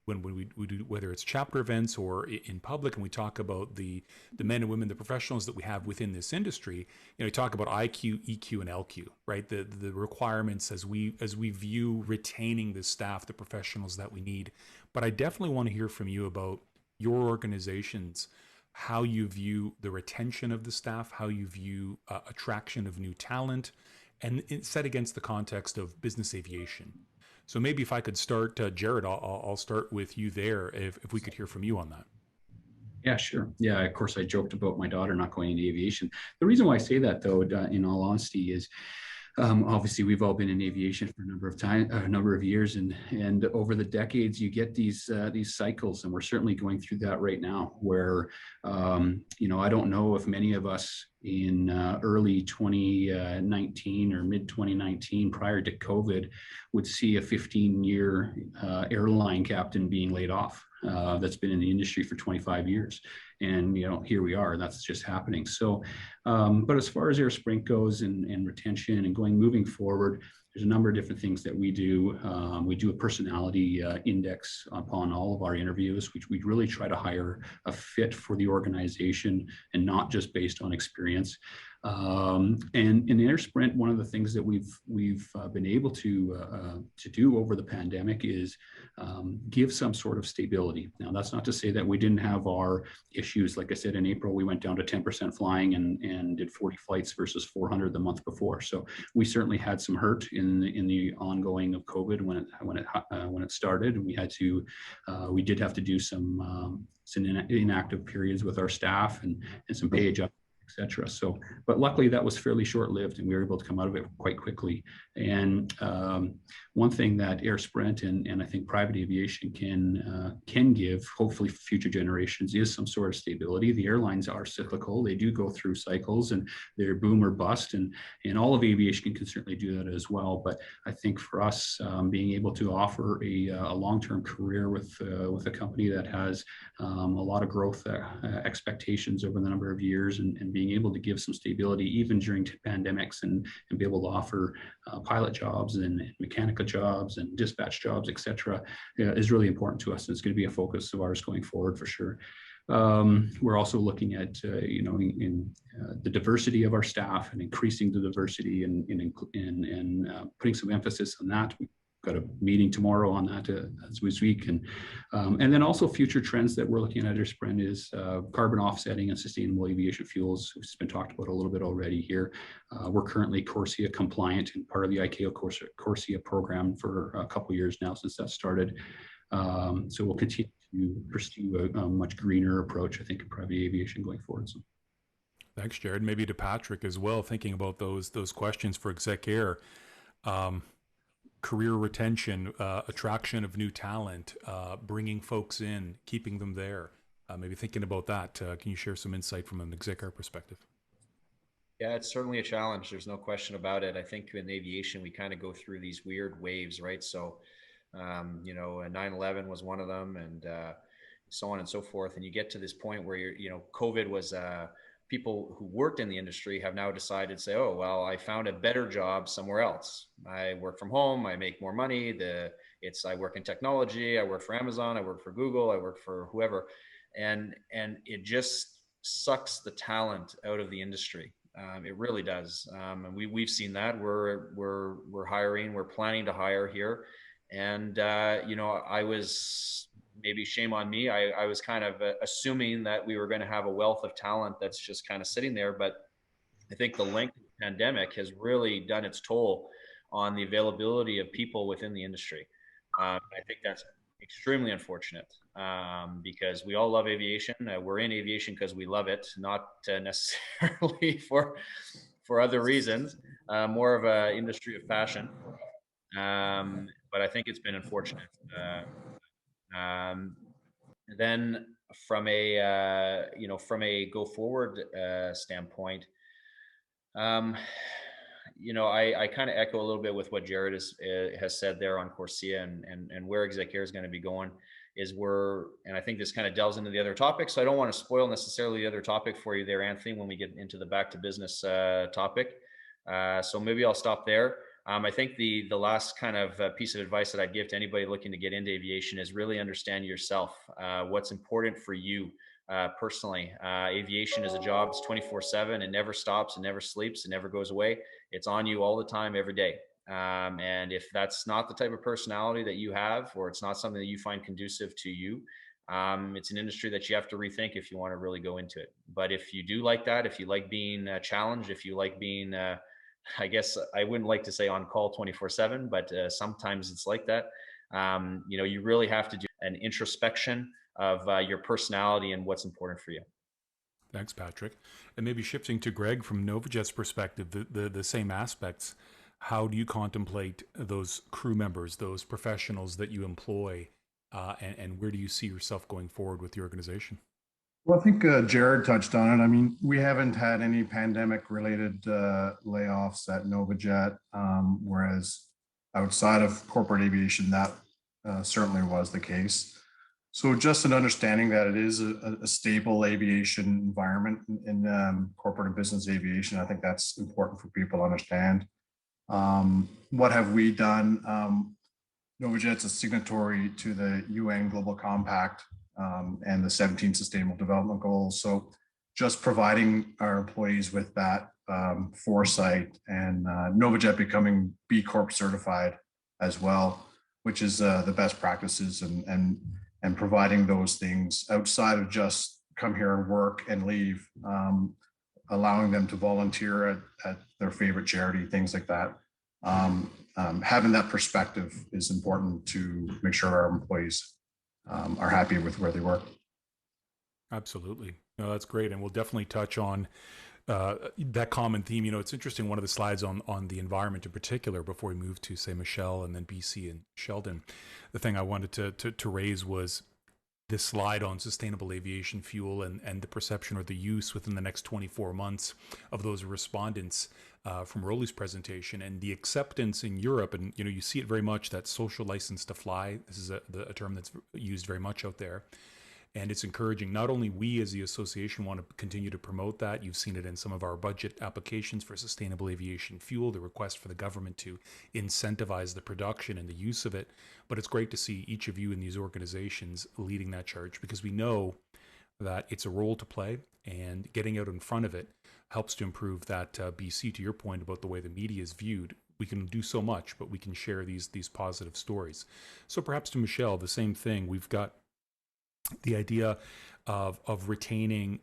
when we do, whether it's chapter events or in public, and we talk about the men and women, the professionals that we have within this industry. We talk about IQ, EQ, and LQ, right? The requirements as we view retaining the staff, the professionals that we need. But I definitely want to hear from you about your organizations, how you view the retention of the staff, how you view attraction of new talent, and it's set against the context of business aviation. So maybe if I could start, Jared, I'll start with you there, if we could hear from you on that. Yeah, sure. Yeah, of course, I joked about my daughter not going into aviation. The reason why I say that, though, in all honesty, is obviously we've all been in aviation for a number of years, and over the decades you get these cycles, and we're certainly going through that right now. Where I don't know if many of us in early 2019 or mid 2019, prior to COVID, would see a 15-year airline captain being laid off. That's been in the industry for 25 years. And, here we are, that's just happening. So, but as far as Air Sprint goes and retention and moving forward, there's a number of different things that we do. We do a personality index upon all of our interviews, which we really try to hire a fit for the organization and not just based on experience. And in Air Sprint, one of the things that we've been able to do over the pandemic is give some sort of stability. Now, that's not to say that we didn't have our issues. Like I said, in April, we went down to 10% flying and did 40 flights versus 400 the month before. So we certainly had some hurt in the ongoing of COVID when it started, and we did have to do some inactive periods with our staff and some pay adjustments, etc. So, but luckily that was fairly short-lived, and we were able to come out of it quite quickly. And one thing that Air Sprint and I think private aviation can give, hopefully for future generations, is some sort of stability. The airlines are cyclical; they do go through cycles, and they're boom or bust. And all of aviation can certainly do that as well. But I think for us, being able to offer a long-term career with a company that has a lot of growth expectations over the number of years, and being able to give some stability even during pandemics, and be able to offer pilot jobs and mechanical jobs and dispatch jobs, etc., is really important to us. And it's going to be a focus of ours going forward for sure. We're also looking at, the diversity of our staff and increasing the diversity and putting some emphasis on that. We've got a meeting tomorrow on that as we speak. And then also future trends that we're looking at Sprint is carbon offsetting and sustainable aviation fuels, which has been talked about a little bit already here. We're currently CORSIA compliant and part of the ICAO CORSIA program for a couple of years now since that started. So we'll continue to pursue a much greener approach, I think, in private aviation going forward. So. Thanks, Jared. Maybe to Patrick as well, thinking about those questions for Exec Air. Career retention, attraction of new talent, bringing folks in, keeping them there. Maybe thinking about that. Can you share some insight from an Exec Air perspective? Yeah, it's certainly a challenge. There's no question about it. I think in aviation, we kind of go through these weird waves, right? So, 9/11 was one of them, and so on and so forth. And you get to this point where COVID was, people who worked in the industry have now decided to say, oh, well, I found a better job somewhere else. I work from home, I make more money. I work in technology, I work for Amazon, I work for Google, I work for whoever. And it just sucks the talent out of the industry. It really does. And we've seen that. We're hiring, we're planning to hire here. And, I was, maybe shame on me, I was kind of assuming that we were going to have a wealth of talent that's just kind of sitting there. But I think the length of the pandemic has really done its toll on the availability of people within the industry. I think that's extremely unfortunate because we all love aviation. We're in aviation because we love it, not necessarily for other reasons, more of an industry of fashion. But I think it's been unfortunate. Then from a go forward standpoint, I kind of echo a little bit with what Jared has said there on CORSIA and where Exec Air is going to be going and I think this kind of delves into the other topic. So I don't want to spoil necessarily the other topic for you there, Anthony, when we get into the back to business topic. So maybe I'll stop there. I think the last kind of piece of advice that I'd give to anybody looking to get into aviation is really understand yourself, what's important for you personally. Aviation is a job. It's 24/7. It never stops. It never sleeps. It never goes away. It's on you all the time, every day. And if that's not the type of personality that you have, or it's not something that you find conducive to you, it's an industry that you have to rethink if you want to really go into it. But if you do like that, if you like being challenged, if you like being I guess I wouldn't like to say on call 24/7, but sometimes it's like that. You really have to do an introspection of your personality and what's important for you. Thanks, Patrick. And maybe shifting to Greg from NovaJet's perspective, the same aspects. How do you contemplate those crew members, those professionals that you employ, and where do you see yourself going forward with the organization? Well, I think Jared touched on it. I mean, we haven't had any pandemic-related layoffs at NovaJet, whereas outside of corporate aviation, that certainly was the case. So just an understanding that it is a stable aviation environment in corporate and business aviation, I think that's important for people to understand. What have we done? NovaJet's a signatory to the UN Global Compact and the 17 Sustainable Development Goals. So just providing our employees with that foresight and NovaJet becoming B Corp certified as well, which is the best practices and providing those things outside of just come here and work and leave, allowing them to volunteer at their favorite charity, things like that. Having that perspective is important to make sure our employees are happy with where they work. Absolutely. No, that's great. And we'll definitely touch on that common theme. It's interesting, one of the slides on the environment in particular, before we move to, say, Michelle and then BC and Sheldon, the thing I wanted to raise was this slide on sustainable aviation fuel and the perception or the use within the next 24 months of those respondents from Rolly's presentation, and the acceptance in Europe. And, you see it very much, that social license to fly. This is a term that's used very much out there. And it's encouraging. Not only we as the association want to continue to promote that, you've seen it in some of our budget applications for sustainable aviation fuel, the request for the government to incentivize the production and the use of it. But it's great to see each of you in these organizations leading that charge, because we know that it's a role to play, and getting out in front of it helps to improve that. BC, to your point about the way the media is viewed, we can do so much, but we can share these positive stories. So perhaps to Michelle, the same thing. We've got the idea of retaining,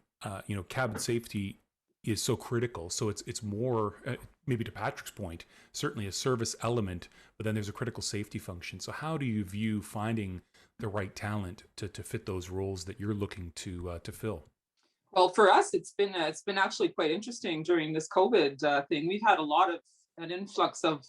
cabin safety is so critical. So it's more, maybe to Patrick's point, certainly a service element, but then there's a critical safety function. So how do you view finding the right talent to fit those roles that you're looking to fill? Well, for us, it's been actually quite interesting during this COVID thing. We've had an influx of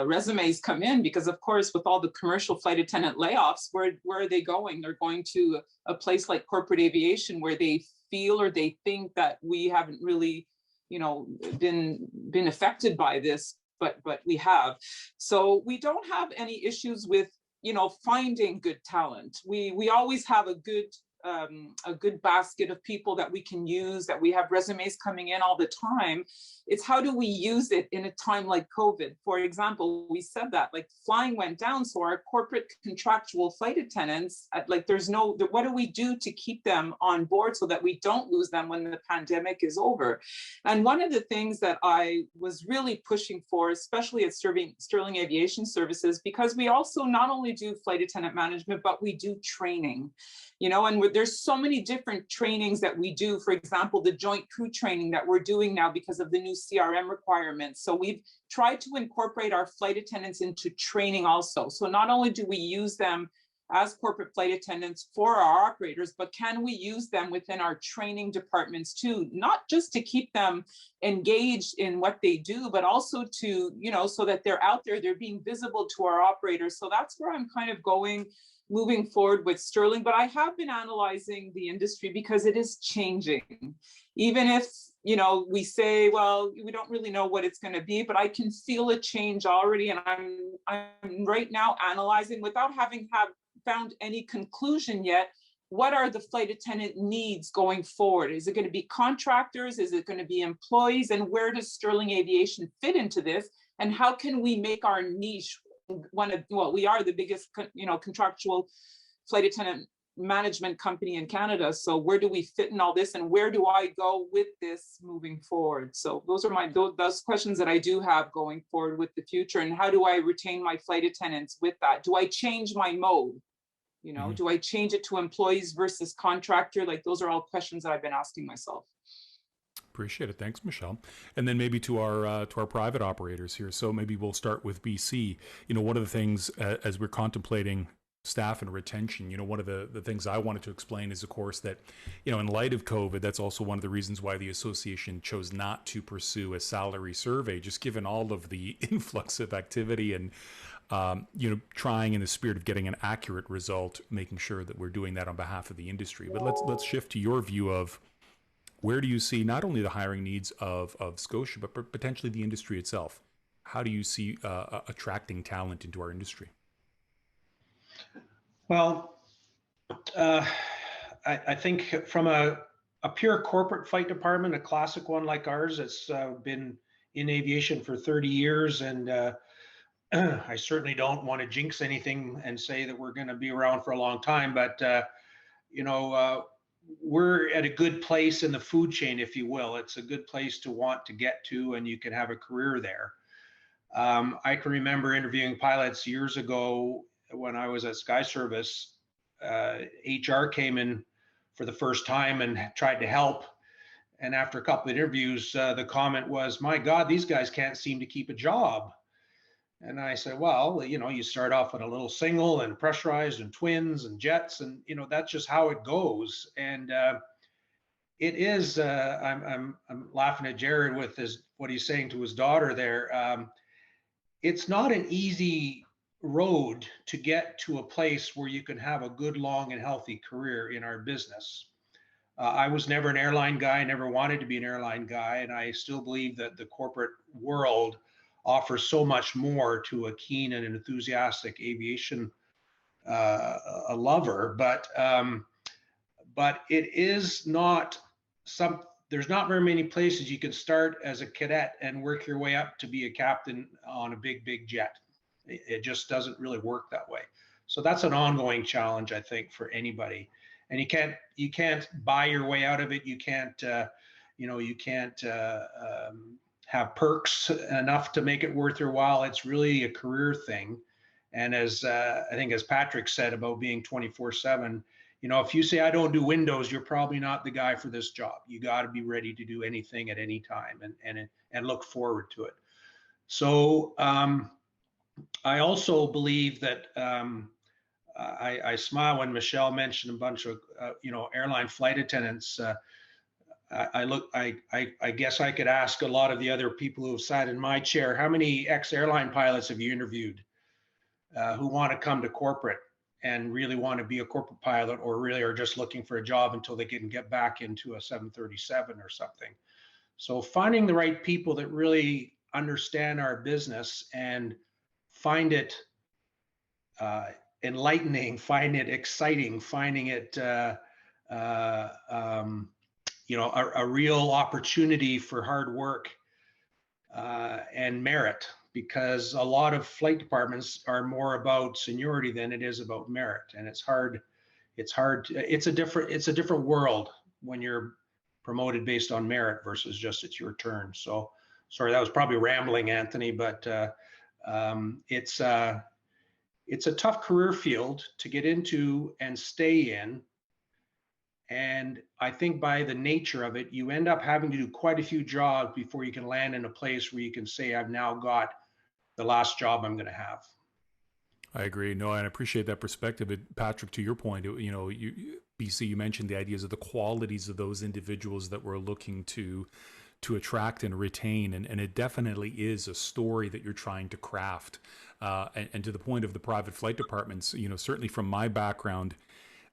resumes come in because, of course, with all the commercial flight attendant layoffs, where are they going? They're going to a place like corporate aviation where they feel or they think that we haven't really, been affected by this, but we have. So we don't have any issues with finding good talent. We always have a good basket of people that we can use, that we have resumes coming in all the time. It's how do we use it in a time like COVID? For example, we said that like flying went down, so our corporate contractual flight attendants, what do we do to keep them on board so that we don't lose them when the pandemic is over? And one of the things that I was really pushing for, especially at Sterling Aviation Services, because we also not only do flight attendant management, but we do training. And there's so many different trainings that we do. For example, the joint crew training that we're doing now because of the new CRM requirements. So we've tried to incorporate our flight attendants into training also. So not only do we use them as corporate flight attendants for our operators, but can we use them within our training departments too, not just to keep them engaged in what they do, but also to, so that they're out there, they're being visible to our operators. So that's where I'm kind of moving forward with Sterling. But I have been analyzing the industry because it is changing. Even if, we say, well, we don't really know what it's going to be, but I can feel a change already. And I'm right now analyzing, without having found any conclusion yet, what are the flight attendant needs going forward? Is it going to be contractors? Is it going to be employees? And where does Sterling Aviation fit into this? And how can we make our niche we are the biggest, contractual flight attendant management company in Canada. So where do we fit in all this, and where do I go with this moving forward? So those are those questions that I do have going forward with the future. And how do I retain my flight attendants with that? Do I change my mode? Do I change it to employees versus contractor? Like, those are all questions that I've been asking myself. Appreciate it. Thanks, Michelle. And then maybe to our private operators here. So maybe we'll start with BC. One of the things as we're contemplating staff and retention, one of the things I wanted to explain is, of course, that, in light of COVID, that's also one of the reasons why the association chose not to pursue a salary survey, just given all of the influx of activity and, trying in the spirit of getting an accurate result, making sure that we're doing that on behalf of the industry. But let's shift to your view of, where do you see not only the hiring needs of Scotia, but potentially the industry itself? How do you see attracting talent into our industry? Well, I think from a pure corporate flight department, a classic one like ours, that's been in aviation for 30 years. And I certainly don't want to jinx anything and say that we're going to be around for a long time. But, we're at a good place in the food chain, if you will. It's a good place to want to get to, and you can have a career there. I can remember interviewing pilots years ago when I was at Sky Service. HR came in for the first time and tried to help. And after a couple of interviews, the comment was, "My God, these guys can't seem to keep a job." And I said, well, you start off with a little single and pressurized and twins and jets, and that's just how it goes. And it is. I'm laughing at Jared with what he's saying to his daughter there. It's not an easy road to get to a place where you can have a good, long, and healthy career in our business. I was never an airline guy, never wanted to be an airline guy, and I still believe that the corporate world offers so much more to a keen and enthusiastic aviation a lover, but it is not there's not very many places you can start as a cadet and work your way up to be a captain on a big jet. It just doesn't really work that way. So that's an ongoing challenge, I think, for anybody. and you can't buy your way out of it. You can't have perks enough to make it worth your while. It's really a career thing. And as I think as Patrick said about being 24/7, if you say I don't do windows, you're probably not the guy for this job. You got to be ready to do anything at any time and look forward to it. So I also believe that I smile when Michelle mentioned a bunch of airline flight attendants. I guess I could ask a lot of the other people who have sat in my chair, how many ex-airline pilots have you interviewed who want to come to corporate and really want to be a corporate pilot, or really are just looking for a job until they can get back into a 737 or something? So finding the right people that really understand our business and find it enlightening, find it exciting, finding it a real opportunity for hard work and merit, because a lot of flight departments are more about seniority than it is about merit, and it's a different world when you're promoted based on merit versus just it's your turn. So sorry, that was probably rambling, Anthony, but it's a tough career field to get into and stay in. And I think by the nature of it, you end up having to do quite a few jobs before you can land in a place where you can say, I've now got the last job I'm going to have. I agree. No, and I appreciate that perspective. Patrick, to your point, BC, you mentioned the ideas of the qualities of those individuals that we're looking to attract and retain. And it definitely is a story that you're trying to craft. And to the point of the private flight departments, certainly from my background,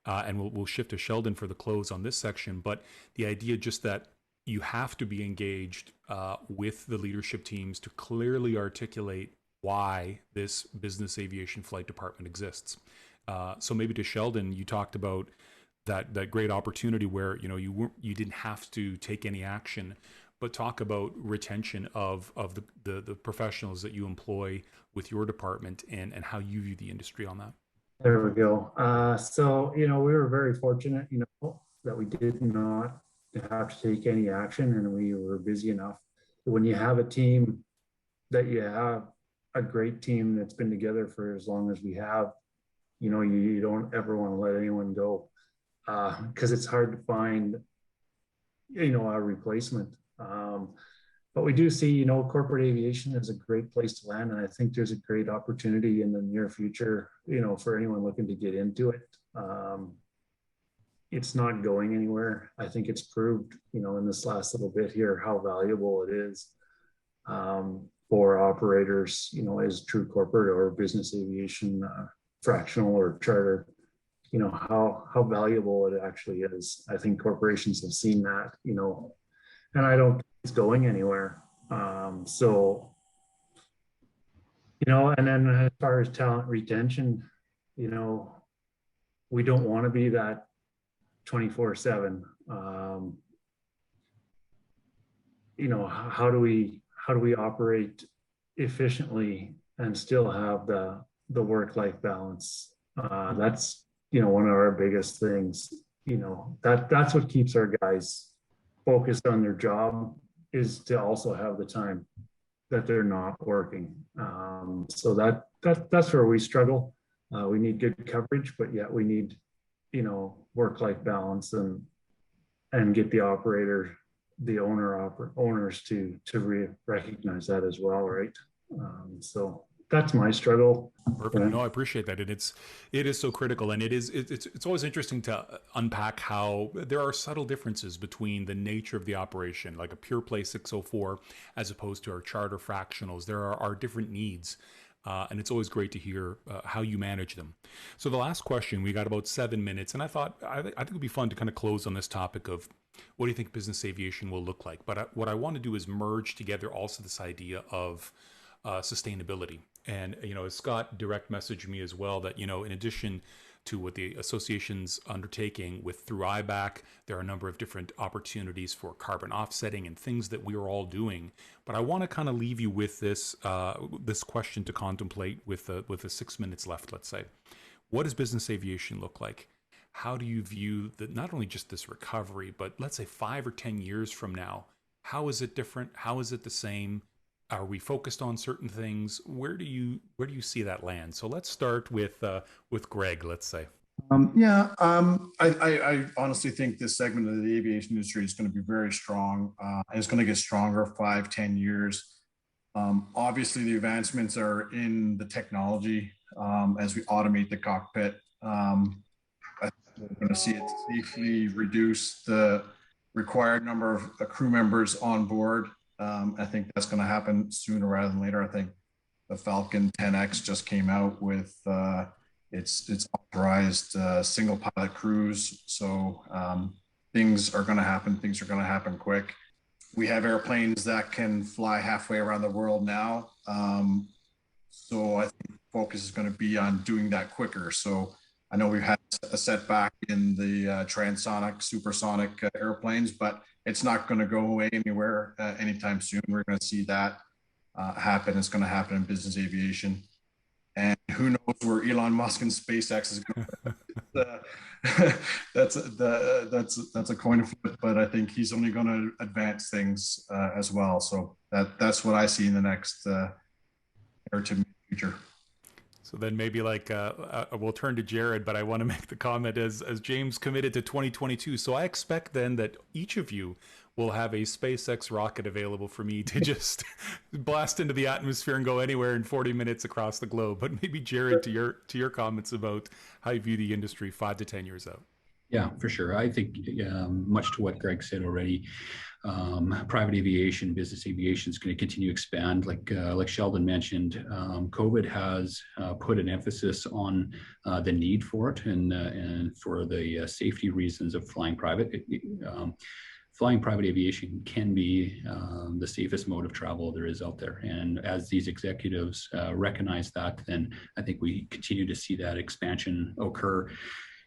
and we'll shift to Sheldon for the close on this section, but the idea just that you have to be engaged with the leadership teams to clearly articulate why this business aviation flight department exists. So maybe to Sheldon, you talked about that great opportunity where you didn't have to take any action, but talk about retention of the professionals that you employ with your department and how you view the industry on that. There we go. So, we were very fortunate, that we did not have to take any action, and we were busy enough. When you have a team, that you have a great team that's been together for as long as we have, you don't ever want to let anyone go, because it's hard to find, a replacement. But we do see, corporate aviation is a great place to land. And I think there's a great opportunity in the near future, for anyone looking to get into it. It's not going anywhere. I think it's proved, in this last little bit here, how valuable it is for operators, as true corporate or business aviation, fractional or charter, how valuable it actually is. I think corporations have seen that, and I don't think it's going anywhere. And then as far as talent retention, we don't want to be that 24/7. How do we operate efficiently and still have the work-life balance? That's one of our biggest things. That's what keeps our guys focused on their job, is to also have the time that they're not working. So that's where we struggle. We need good coverage, but yet we need, work-life balance and get the operator, the owners to recognize that as well, right? So that's my struggle. Perfect. No, I appreciate that. And it is so critical. And it's always interesting to unpack how there are subtle differences between the nature of the operation, like a pure play 604, as opposed to our charter fractionals. There are different needs. And it's always great to hear how you manage them. So the last question, we got about 7 minutes, and I think it would be fun to kind of close on this topic of what do you think business aviation will look like? But what I want to do is merge together also this idea of sustainability. And, as Scott direct messaged me as well, that, in addition to what the association's undertaking through IBAC, there are a number of different opportunities for carbon offsetting and things that we are all doing. But I want to kind of leave you with this question to contemplate with the 6 minutes left, let's say. What does business aviation look like? how do you view that, not only just this recovery, but let's say 5 or 10 years from now? How is it different? How is it the same? Are we focused on certain things? Where do you see that land? So let's start with Greg, let's say. I honestly think this segment of the aviation industry is going to be very strong. And it's going to get stronger 5, 10 years. Obviously, the advancements are in the technology as we automate the cockpit. I think we're going to see it safely reduce the required number of crew members on board. I think that's going to happen sooner rather than later. I think the Falcon 10X just came out with its authorized single pilot crews. So things are going to happen. Things are going to happen quick. We have airplanes that can fly halfway around the world now. So I think focus is going to be on doing that quicker. So I know we've had a setback in the transonic, supersonic airplanes, but it's not going to go away anywhere anytime soon. We're going to see that happen. It's going to happen in business aviation. And who knows where Elon Musk and SpaceX is going to that's a coin flip, but I think he's only going to advance things as well. So that's what I see in the next or to future. So then maybe like we'll turn to Jared, but I want to make the comment as James committed to 2022. So I expect then that each of you will have a SpaceX rocket available for me to just blast into the atmosphere and go anywhere in 40 minutes across the globe. But maybe Jared, to your comments about how you view the industry 5 to 10 years out. Yeah, for sure. I think much to what Greg said already, private aviation, business aviation is going to continue to expand. Like Sheldon mentioned, COVID has put an emphasis on the need for it and for the safety reasons of flying private. Flying private aviation can be the safest mode of travel there is out there. And as these executives recognize that, then I think we continue to see that expansion occur.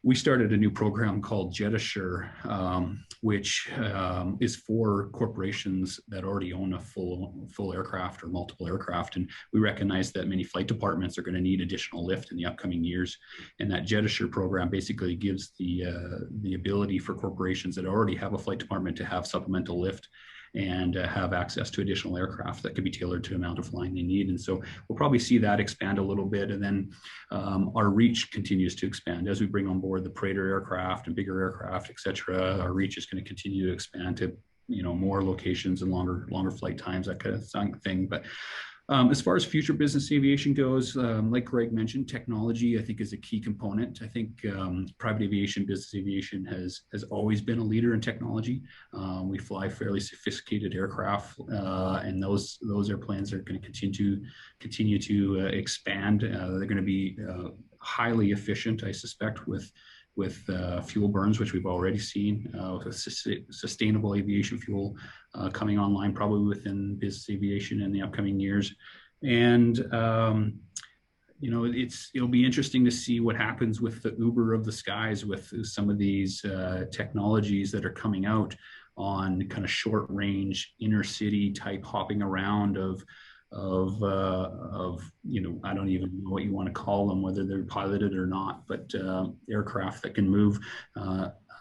We started a new program called Jet Assure, which is for corporations that already own a full aircraft or multiple aircraft. And we recognize that many flight departments are going to need additional lift in the upcoming years. And that Jet Assure program basically gives the ability for corporations that already have a flight department to have supplemental lift and have access to additional aircraft that could be tailored to the amount of flying they need. And so we'll probably see that expand a little bit. And then our reach continues to expand. As we bring on board the Praetor aircraft and bigger aircraft, et cetera, our reach is going to continue to expand to, more locations and longer flight times, that kind of thing. But as far as future business aviation goes, like Greg mentioned, technology, I think, is a key component. I think private aviation, business aviation has always been a leader in technology. We fly fairly sophisticated aircraft, and those airplanes are going to continue to expand. They're going to be highly efficient, I suspect, with fuel burns, which we've already seen, with sustainable aviation fuel coming online probably within business aviation in the upcoming years. And, it'll be interesting to see what happens with the Uber of the skies with some of these technologies that are coming out on kind of short range inner city type hopping around of I don't even know what you want to call them, whether they're piloted or not, but aircraft that can move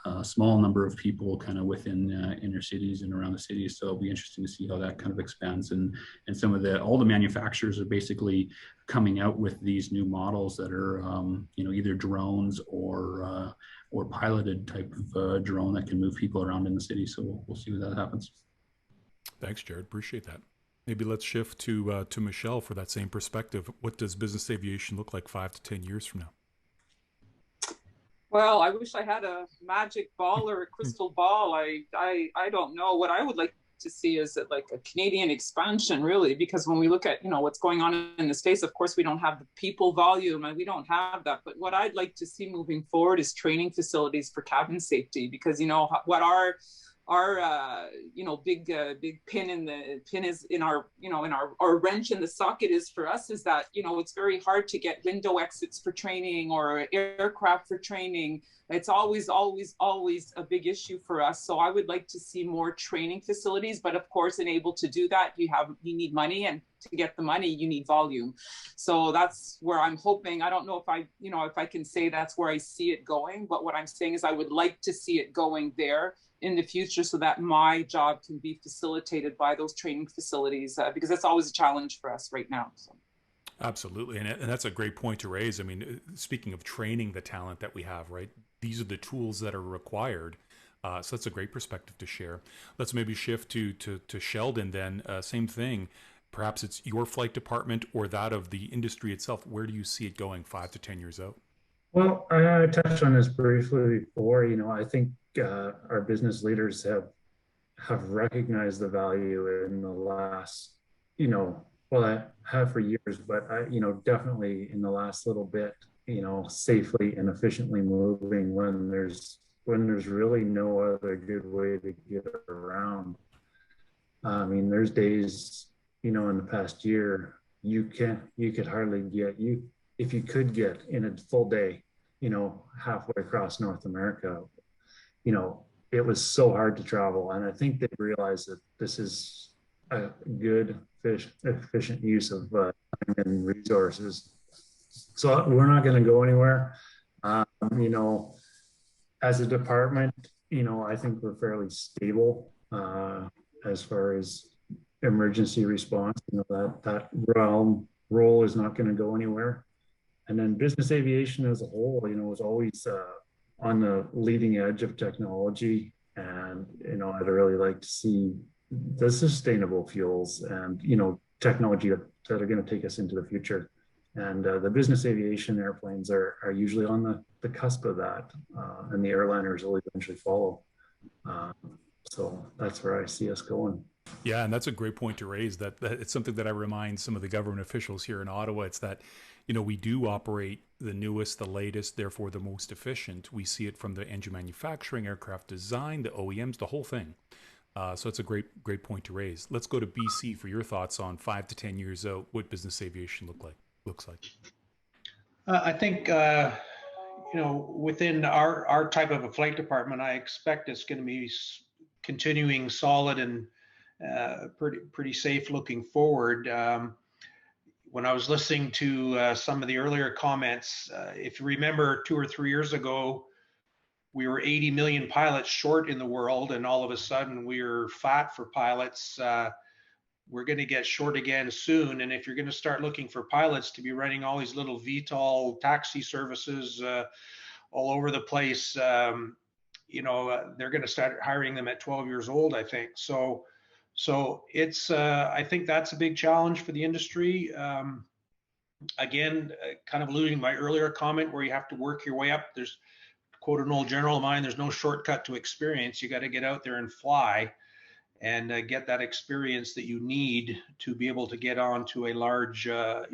a small number of people kind of within inner cities and around the cities. So it'll be interesting to see how that kind of expands. And all the manufacturers are basically coming out with these new models that are either drones or piloted type of drone that can move people around in the city. So we'll see what that happens. Thanks, Jared. Appreciate that. Maybe let's shift to Michelle for that same perspective. What does business aviation look like 5 to 10 years from now? Well, I wish I had a magic ball or a crystal ball. I don't know. What I would like to see is like a Canadian expansion, really, because when we look at what's going on in the States, of course we don't have the people volume and we don't have that. But what I'd like to see moving forward is training facilities for cabin safety, because what our big pin is in our wrench in the socket is for us is that it's very hard to get window exits for training or aircraft for training. It's always a big issue for us. So I would like to see more training facilities, but of course, and able to do that, you need money, and to get the money, you need volume. So that's where I'm hoping. I don't know if I can say that's where I see it going, but what I'm saying is I would like to see it going there in the future so that my job can be facilitated by those training facilities, because that's always a challenge for us right now. So. Absolutely. And that's a great point to raise. I mean, speaking of training the talent that we have, right? These are the tools that are required. So that's a great perspective to share. Let's maybe shift to Sheldon then. Same thing. Perhaps it's your flight department or that of the industry itself. Where do you see it going 5 to 10 years out? Well, I touched on this briefly before. I think our business leaders have recognized the value in the last, well, I have for years, but definitely in the last little bit, safely and efficiently moving when there's really no other good way to get around. I mean, there's days, in the past year, you could hardly get, if you could get in a full day, halfway across North America, it was so hard to travel. And I think they realized that this is a good, efficient use of time and resources. So we're not going to go anywhere. As a department, I think we're fairly stable as far as emergency response. That role is not going to go anywhere. And then business aviation as a whole, is always on the leading edge of technology. And, I'd really like to see the sustainable fuels and, technology that are going to take us into the future. And the business aviation airplanes are usually on the cusp of that, and the airliners will eventually follow. So that's where I see us going. Yeah, and that's a great point to raise. That it's something that I remind some of the government officials here in Ottawa. It's that, we do operate the newest, the latest, therefore the most efficient. We see it from the engine manufacturing, aircraft design, the OEMs, the whole thing. So it's a great point to raise. Let's go to BC for your thoughts on 5 to 10 years out, what business aviation looks like. I think, within our type of a flight department, I expect it's going to be continuing solid and pretty safe looking forward. When I was listening to some of the earlier comments, if you remember 2 or 3 years ago, we were 80 million pilots short in the world, and all of a sudden we're fat for pilots. We're going to get short again soon. And if you're going to start looking for pilots to be running all these little VTOL taxi services all over the place, they're going to start hiring them at 12 years old, I think. So it's, I think that's a big challenge for the industry. Again, kind of alluding to my earlier comment where you have to work your way up. There's, quote an old general of mine, there's no shortcut to experience. You got to get out there and fly and get that experience that you need to be able to get onto a large, a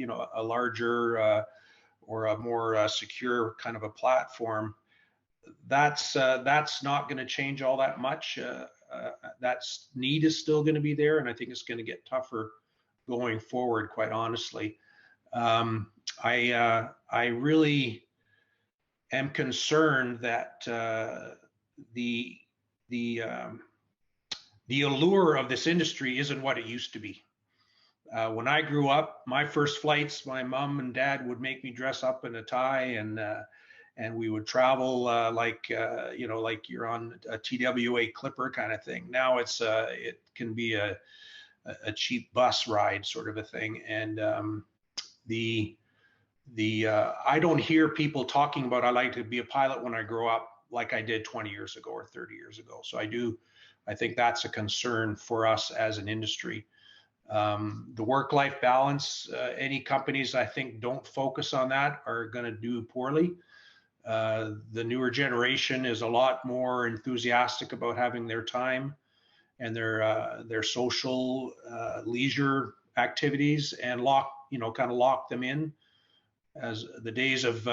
larger or a more secure kind of a platform. That's not going to change all that much. That need is still going to be there, and I think it's going to get tougher going forward, quite honestly. I really am concerned that the allure of this industry isn't what it used to be. When I grew up, my first flights, my mom and dad would make me dress up in a tie, and we would travel like you're on a TWA Clipper kind of thing. Now it can be a cheap bus ride sort of a thing. And I don't hear people talking about, I like to be a pilot when I grow up, like I did 20 years ago or 30 years ago. So I think that's a concern for us as an industry. The work-life balance, any companies I think don't focus on that are going to do poorly. The newer generation is a lot more enthusiastic about having their time and their social leisure activities, and kind of lock them in. As the days of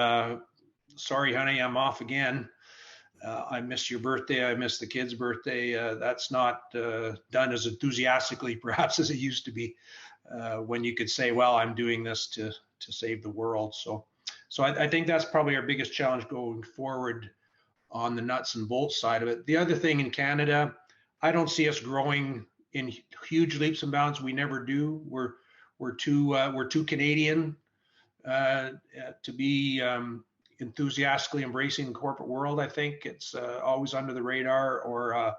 sorry honey, I'm off again, I miss your birthday, I miss the kid's birthday, that's not done as enthusiastically perhaps as it used to be, when you could say, well, I'm doing this to save the world. So I think that's probably our biggest challenge going forward on the nuts and bolts side of it. The other thing in Canada, I don't see us growing in huge leaps and bounds. We never do. We're we're too Canadian to be enthusiastically embracing the corporate world. I think it's always under the radar, or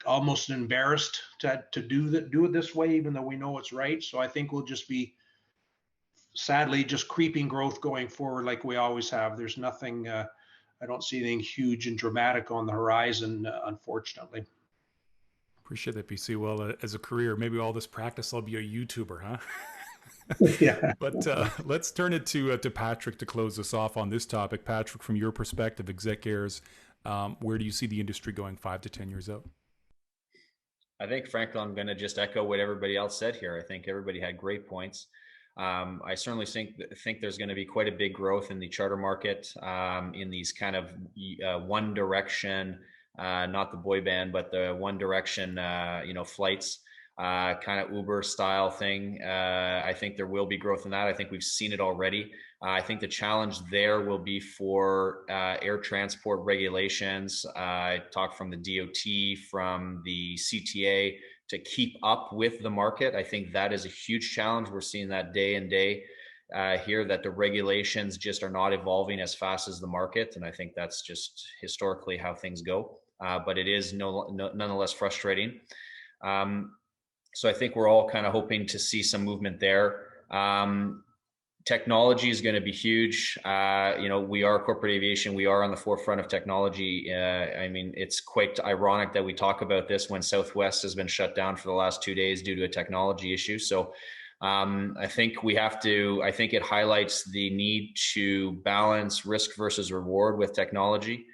almost embarrassed to do it this way, even though we know it's right. So I think we'll just be, sadly, just creeping growth going forward like we always have. There's nothing, I don't see anything huge and dramatic on the horizon, unfortunately. Appreciate that, PC. Well, as a career, maybe all this practice, I'll be a YouTuber, huh? Yeah. But let's turn it to Patrick to close us off on this topic. Patrick, from your perspective, exec heirs, where do you see the industry going 5 to 10 years out? I think, frankly, I'm going to just echo what everybody else said here. I think everybody had great points. I certainly think there's going to be quite a big growth in the charter market, in these kind of one direction, not the boy band, but the one direction, flights, kind of Uber style thing. I think there will be growth in that. I think we've seen it already. I think the challenge there will be for air transport regulations. I talked from the DOT, from the CTA, to keep up with the market. I think that is a huge challenge. We're seeing that day and day here, that the regulations just are not evolving as fast as the market. And I think that's just historically how things go. But it is nonetheless frustrating. So I think we're all kind of hoping to see some movement there. Technology is going to be huge. We are corporate aviation. We are on the forefront of technology. I mean, it's quite ironic that we talk about this when Southwest has been shut down for the last 2 days due to a technology issue. So I think it highlights the need to balance risk versus reward with technology.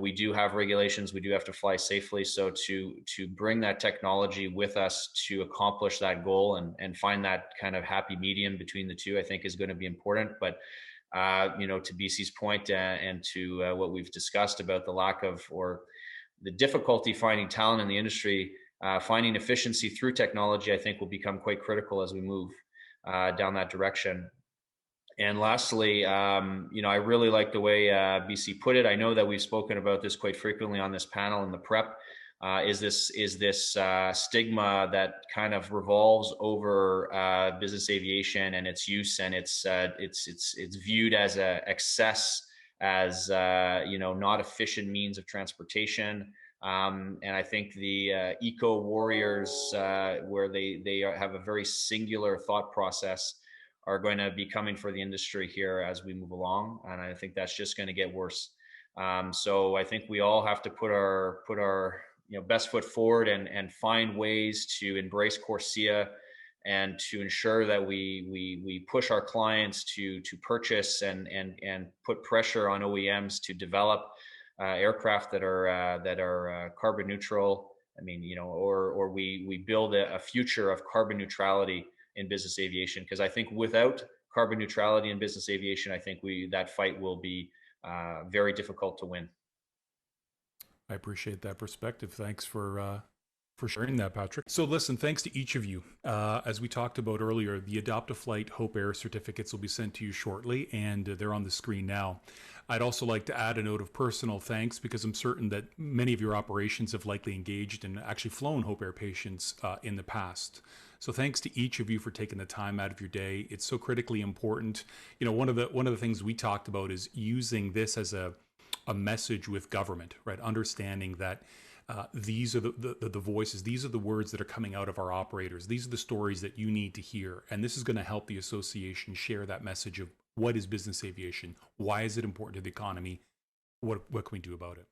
We do have regulations, we do have to fly safely. So to bring that technology with us to accomplish that goal and find that kind of happy medium between the two, I think is going to be important. But, to BC's point, and to what we've discussed about the lack of, or the difficulty finding talent in the industry, finding efficiency through technology, I think will become quite critical as we move down that direction. And lastly, I really like the way BC put it. I know that we've spoken about this quite frequently on this panel in the prep. Is this stigma that kind of revolves over business aviation and its use, and it's viewed as a excess, as not efficient means of transportation. And I think the eco warriors, where they have a very singular thought process, are going to be coming for the industry here as we move along, and I think that's just going to get worse. So I think we all have to put our best foot forward and find ways to embrace CORSIA, and to ensure that we push our clients to purchase and put pressure on OEMs to develop aircraft that are carbon neutral. I mean, or we build a future of carbon neutrality in business aviation, because I think without carbon neutrality in business aviation, I think that fight will be very difficult to win. I appreciate that perspective. Thanks for sharing that, Patrick. So listen, thanks to each of you. As we talked about earlier, the Adopt a Flight Hope Air certificates will be sent to you shortly, and they're on the screen now. I'd also like to add a note of personal thanks, because I'm certain that many of your operations have likely engaged and actually flown Hope Air patients in the past. So thanks to each of you for taking the time out of your day. It's so critically important. One of the things we talked about is using this as a message with government, right? Understanding that these are the voices, these are the words that are coming out of our operators. These are the stories that you need to hear. And this is going to help the association share that message of what is business aviation? Why is it important to the economy? What can we do about it?